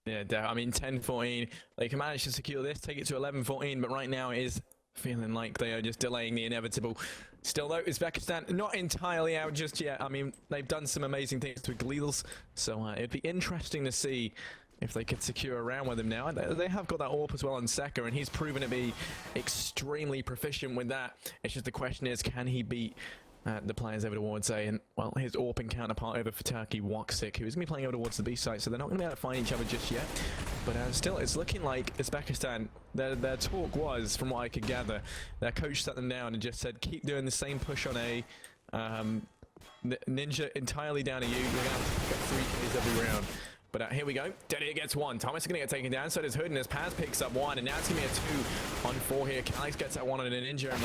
E: Yeah, I mean, 10-14. They can manage to secure this, take it to 11-14, but right now it is feeling like they are just delaying the inevitable. Still, though, Uzbekistan not entirely out just yet. I mean, they've done some amazing things with Galil's, so it'd be interesting to see if they could secure a round with him now. They have got that AWP as well on Seka, and he's proven to be extremely proficient with that. It's just the question is, can he beat the players over towards A, and well, his AWP counterpart over for Turkey, Woxit, who is going to be playing over towards the B site, so they're not going to be able to find each other just yet. But still, it's looking like Uzbekistan, their talk was, from what I could gather, their coach sat them down and just said, keep doing the same push on A. Ninja, entirely down to you. You're going to have to pick up 3 kills every round. But here we go. Dedit gets 1. Thomas is going to get taken down. So does Hood, and as Paz picks up 1. And now it's going to be a 2-on-4 here. Alex gets that 1 on an Ninja, and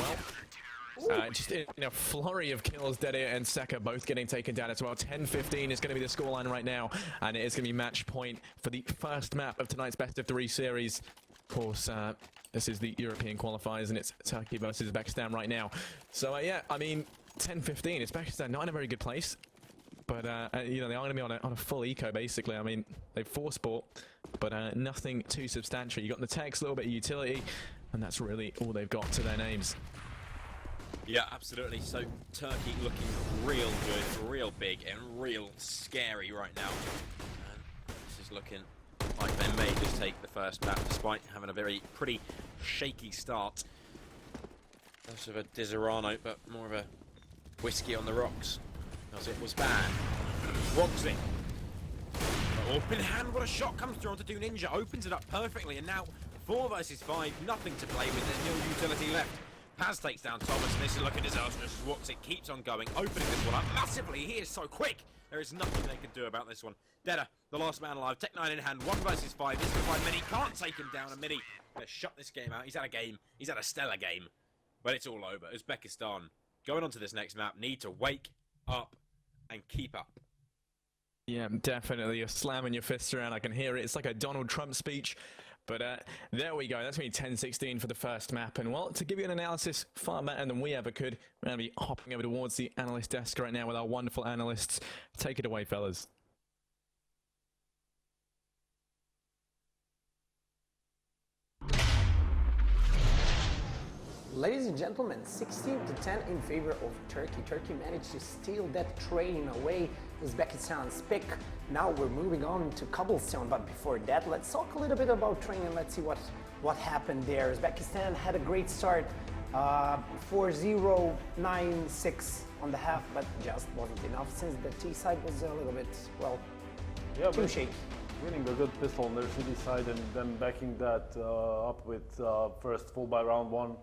E: well, just in a flurry of kills, Dedit and Seka both getting taken down as well. 10-15 is going to be the scoreline right now. And it is going to be match point for the first map of tonight's best of 3 series. Of course, this is the European qualifiers, and it's Turkey versus Uzbekistan right now. So, yeah, I mean, 10-15. Uzbekistan not in a very good place. But, they are going to be on a full eco, basically. I mean, they've force bought, but nothing too substantial. You got the text, a little bit of utility, and that's really all they've got to their names.
F: Yeah, absolutely. So, Turkey looking real good, real big, and real scary right now. And this is looking like they may just take the first map, despite having a pretty shaky start. Less of a Disaronno, but more of a whiskey on the rocks, because it was bad. Woxy. Open hand, what a shot comes through onto Do Ninja, opens it up perfectly, and now 4 versus 5, nothing to play with, there's no utility left. Paz takes down Thomas, and this is looking disastrous as Woxy keeps on going, opening this one up massively. He is so quick, there is nothing they can do about this one. Deda, the last man alive, Tech 9 in hand, 1 versus 5, this is by Mini, can't take him down, and Mini gonna shut this game out. He's had a game, he's had a stellar game, but it's all over. Uzbekistan, going on to this next map, need to wake up and keep up.
E: Yeah, definitely. You're slamming your fists around. I can hear it. It's like a Donald Trump speech. But there we go. That's going to be 10-16 for the first map. And, well, to give you an analysis far better than we ever could, we're going to be hopping over towards the analyst desk right now with our wonderful analysts. Take it away, fellas.
A: Ladies and gentlemen, 16-10 in favor of Turkey. Turkey managed to steal that train in a way. Uzbekistan's pick. Now we're moving on to Cobblestone, but before that, let's talk a little bit about train and let's see what happened there. Uzbekistan had a great start, 4-0, 9-6 on the half, but just wasn't enough since the T side was a little bit, well, too shaky.
D: Winning a good pistol on their city side and then backing that up with first full by round 1.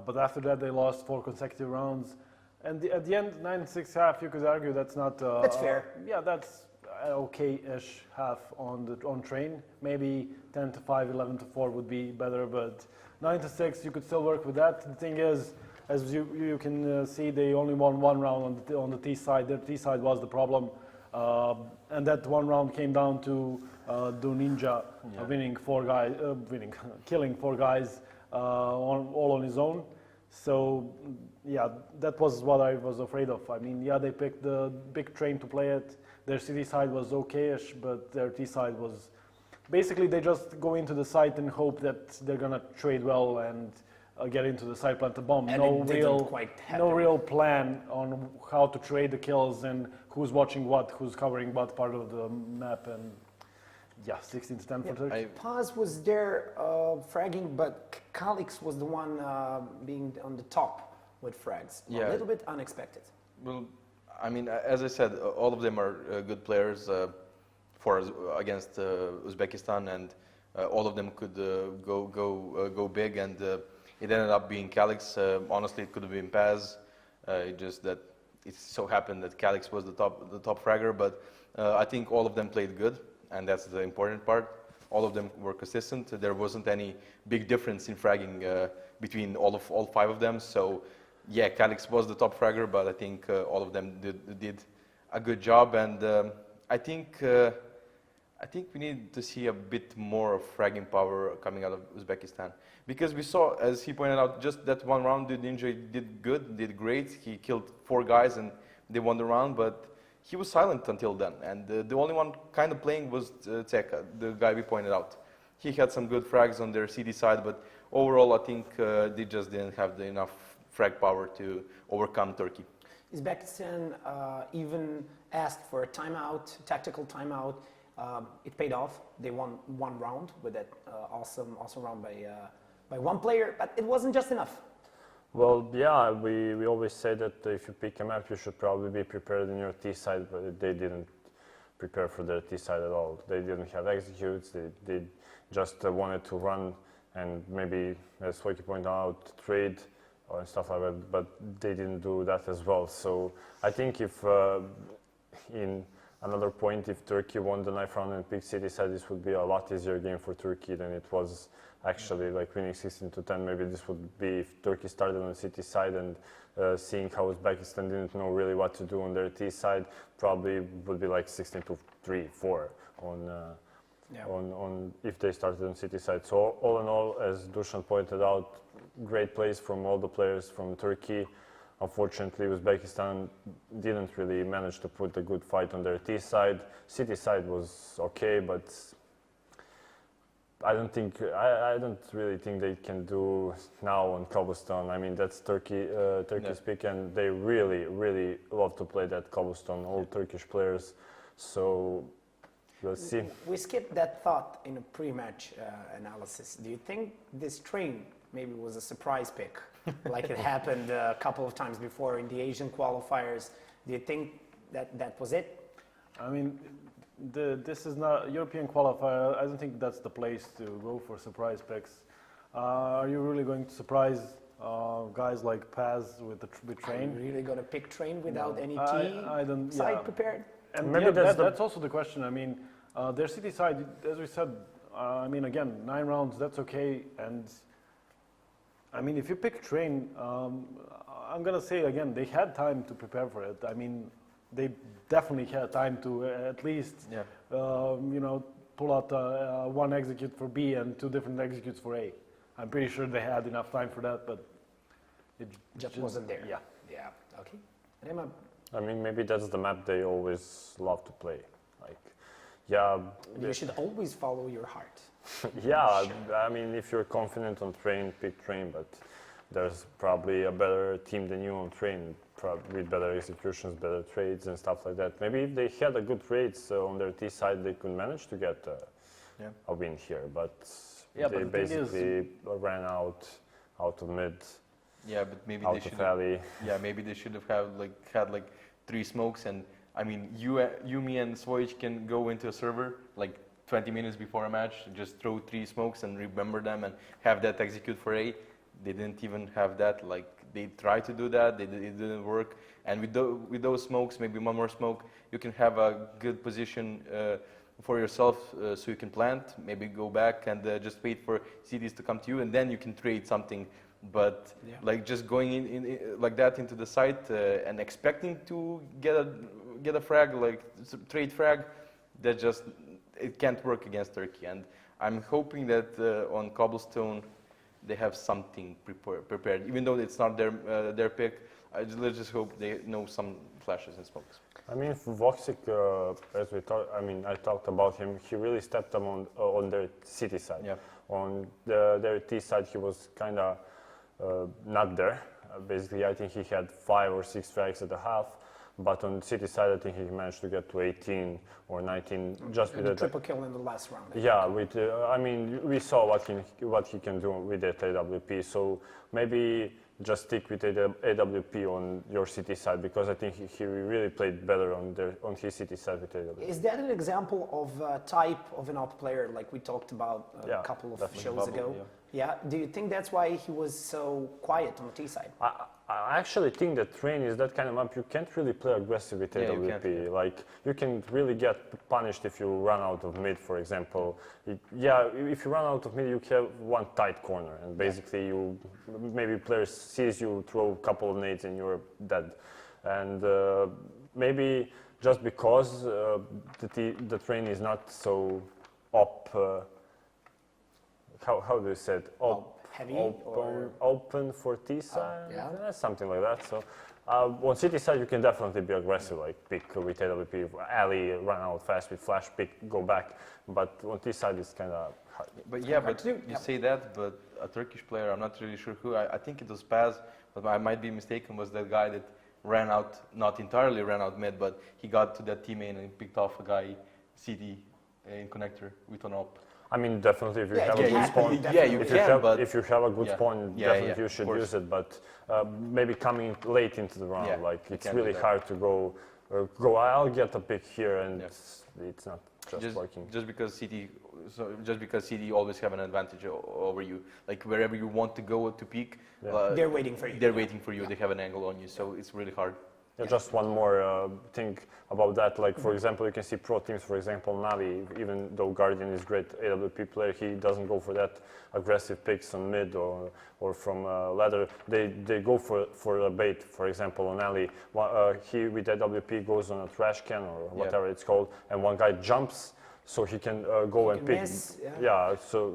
D: But after that, they lost 4 consecutive rounds. And at the end, 9-6 half, you could argue that's not...
A: that's fair.
D: Yeah, that's okay-ish half on train. Maybe 10-5, 11-4 would be better, but 9-6, you could still work with that. The thing is, as you can see, they only won 1 round on the T side. Their T side was the problem. And that 1 round came down to Do Ninja winning 4 guys, killing 4 guys. All on his own. So yeah, that was what I was afraid of. I mean, yeah, they picked the big train to play it. Their city side was okay-ish, but their T side was basically they just go into the site and hope that they're gonna trade well and get into the site, plant a bomb.
A: And
D: no real plan on how to trade the kills and who's watching what, who's covering what part of the map. And yeah, 16-10 for Turkey.
A: Paz was there fragging, but Calix was the one being on the top with frags.
C: Yeah.
A: A little bit unexpected.
C: Well, I mean, as I said, all of them are good players against Uzbekistan, and all of them could go big, and it ended up being Calix. Honestly, it could have been Paz. Just that it so happened that Calix was the top fragger, but I think all of them played good. And that's the important part. All of them were consistent. There wasn't any big difference in fragging between all 5 of them. So, yeah, Calix was the top fragger, but I think all of them did a good job. And I think we need to see a bit more of fragging power coming out of Uzbekistan, because we saw, as he pointed out, just that 1 round, the Ninja did great. He killed 4 guys and they won the round, but he was silent until then, and the only one kind of playing was Teka, the guy we pointed out. He had some good frags on their CD side, but overall I think they just didn't have enough frag power to overcome Turkey.
A: Uzbekistan even asked for a timeout, tactical timeout. It paid off. They won 1 round with that awesome round by 1 player, but it wasn't just enough.
B: Well, yeah, we always say that if you pick a map, you should probably be prepared in your T side, but they didn't prepare for their T side at all. They didn't have executes, they just wanted to run and maybe, as Hoiki pointed out, trade and stuff like that, but they didn't do that as well. So I think if, in another point, if Turkey won the 9th round and picked city side, this would be a lot easier game for Turkey than it was actually, like winning 16-10. Maybe this would be if Turkey started on the city side and seeing how Uzbekistan didn't know really what to do on their T side, probably would be like 16-3-4 on if they started on city side. So all in all, as Dusan pointed out, great plays from all the players from Turkey. Unfortunately, Uzbekistan didn't really manage to put a good fight on their T side. City side was okay, but I don't really think they can do now on Cobblestone. I mean, that's Turkey's pick, and they really love to play that Cobblestone, all Turkish players. So we'll see.
A: We skipped that thought in a pre-match analysis. Do you think this train maybe was a surprise pick, like it happened a couple of times before in the Asian qualifiers? Do you think that was it?
D: I mean, this is not European qualifier. I don't think that's the place to go for surprise picks. Are you really going to surprise guys like Paz with
A: Are
D: train?
A: you really going to pick train without any
D: I don't.
A: side
D: Yeah.
A: prepared?
D: And
B: Maybe
D: yeah,
B: that's
D: that's also the question. I mean, their city side, as we said, I mean, again, 9 rounds, that's okay. And I mean, if you pick train, I'm going to say again, they had time to prepare for it. I mean, they definitely had time to at least, you know, pull out one execute for B and 2 different executes for A. I'm pretty sure they had enough time for that, but it
A: Just wasn't there.
D: Yeah.
A: Yeah. Okay. Rema,
B: I mean, maybe that's the map they always love to play. Like, yeah,
A: you should always follow your heart.
B: yeah. I mean, if you're confident on train, pick train. But there's probably a better team than you on train, with better executions, better trades, and stuff like that. Maybe if they had a good trades on their T side, they could manage to get a win here. But
D: Yeah,
B: they
D: but the thing is-
B: basically ran out of mid,
C: Yeah, but maybe
B: out
C: they
B: of
C: should have,
B: alley.
C: yeah, maybe they should have had like 3 smokes, and I mean, you, me, and Svojic can go into a server like 20 minutes before a match, just throw 3 smokes and remember them and have that execute for A. They didn't even have that. Like they tried to do that, it didn't work. And with those smokes, maybe one more smoke, you can have a good position for yourself, so you can plant, maybe go back and just wait for CDs to come to you, and then you can trade something. But like just going in like that into the site and expecting to get a frag, like trade frag, that just it can't work against Turkey. And I'm hoping that on Cobblestone they have something prepared, even though it's not their pick. Let's just hope they know some flashes and smokes.
B: I mean, for Voxic, as we talked, I mean, I talked about him. He really stepped up on their city side.
C: Yeah.
B: On their T side, he was kind of not there. Basically, I think he had 5 or 6 frags at the half. But on the city side, I think he managed to get to 18 or 19 just with
A: the
B: that.
A: triple kill in the last round.
B: Yeah, with I mean, we saw what he can do with that AWP. So maybe just stick with AWP on your city side, because I think he really played better on his city side with AWP.
A: Is that an example of a type of an op player like we talked about a couple of
B: definitely.
A: shows ago? Yeah. Do you think that's why he was so quiet on the T side?
B: I actually think that Train is that kind of map. You can't really play aggressive with
C: Yeah, you
B: AWP.
C: can't.
B: Like you can really get punished if you run out of mid, for example. If you run out of mid, you have one tight corner, and basically maybe player sees you throw a couple of nades and you're dead. And maybe just because the Train is not so op. How do you say it?
A: Heavy
B: Open for T side,
A: yeah.
B: something like that. So on city side, you can definitely be aggressive, like pick with AWP, alley, run out fast with flash, pick, go back. But on T side, it's kind of hard.
C: But yeah, but you say that, but a Turkish player, I'm not really sure who, I think it was Paz, but I might be mistaken, was that guy that ran out, not entirely ran out mid, but he got to that teammate and picked off a guy CD in connector with an op.
B: I mean, definitely, if you have a
A: you
B: good
A: can,
B: spawn,
A: definitely.
B: if you have a good spawn,
C: Yeah,
B: definitely you should use it. But maybe coming late into the round, like
C: you
B: it's
C: can't
B: really
C: do that.
B: hard to go. I'll get a pick here, and it's not just working.
C: Just because CD always have an advantage over you. Like wherever you want to go to peak,
A: They're waiting for you.
C: They're waiting for you. They have an angle on you, so it's really hard.
B: Yeah, just one more thing about that. Like, for example, you can see pro teams, for example, Navi, even though Guardian is great AWP player, he doesn't go for that aggressive picks on mid or from ladder. They go for a bait, for example, on alley. He, with AWP, goes on a trash can or whatever it's called, and one guy jumps, so he can go and pick.
A: Miss,
B: So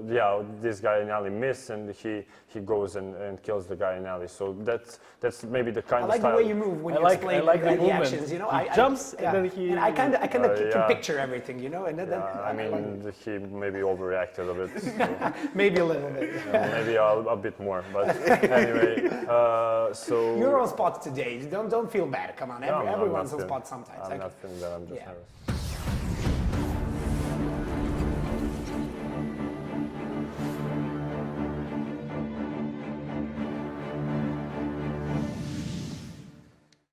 B: this guy in alley miss, and he goes and kills the guy in alley. So that's maybe the kind
A: I
B: of
A: like the
B: style.
A: way you move when you
D: I like the
A: the
D: movement.
A: actions. You know,
D: He jumps and then he.
A: And I kind of can
B: yeah.
A: picture everything. You know, and then
B: I mean, he maybe overreacted a bit. So,
A: maybe a little bit.
B: maybe a bit more, but anyway. So
A: You're on spot today. Don't feel bad. Come on,
B: No, I'm
A: everyone's
B: not
A: on
B: feeling-
A: spot sometimes.
B: I'm
A: Okay.
B: not feeling that. I'm just
A: Yeah.
B: nervous.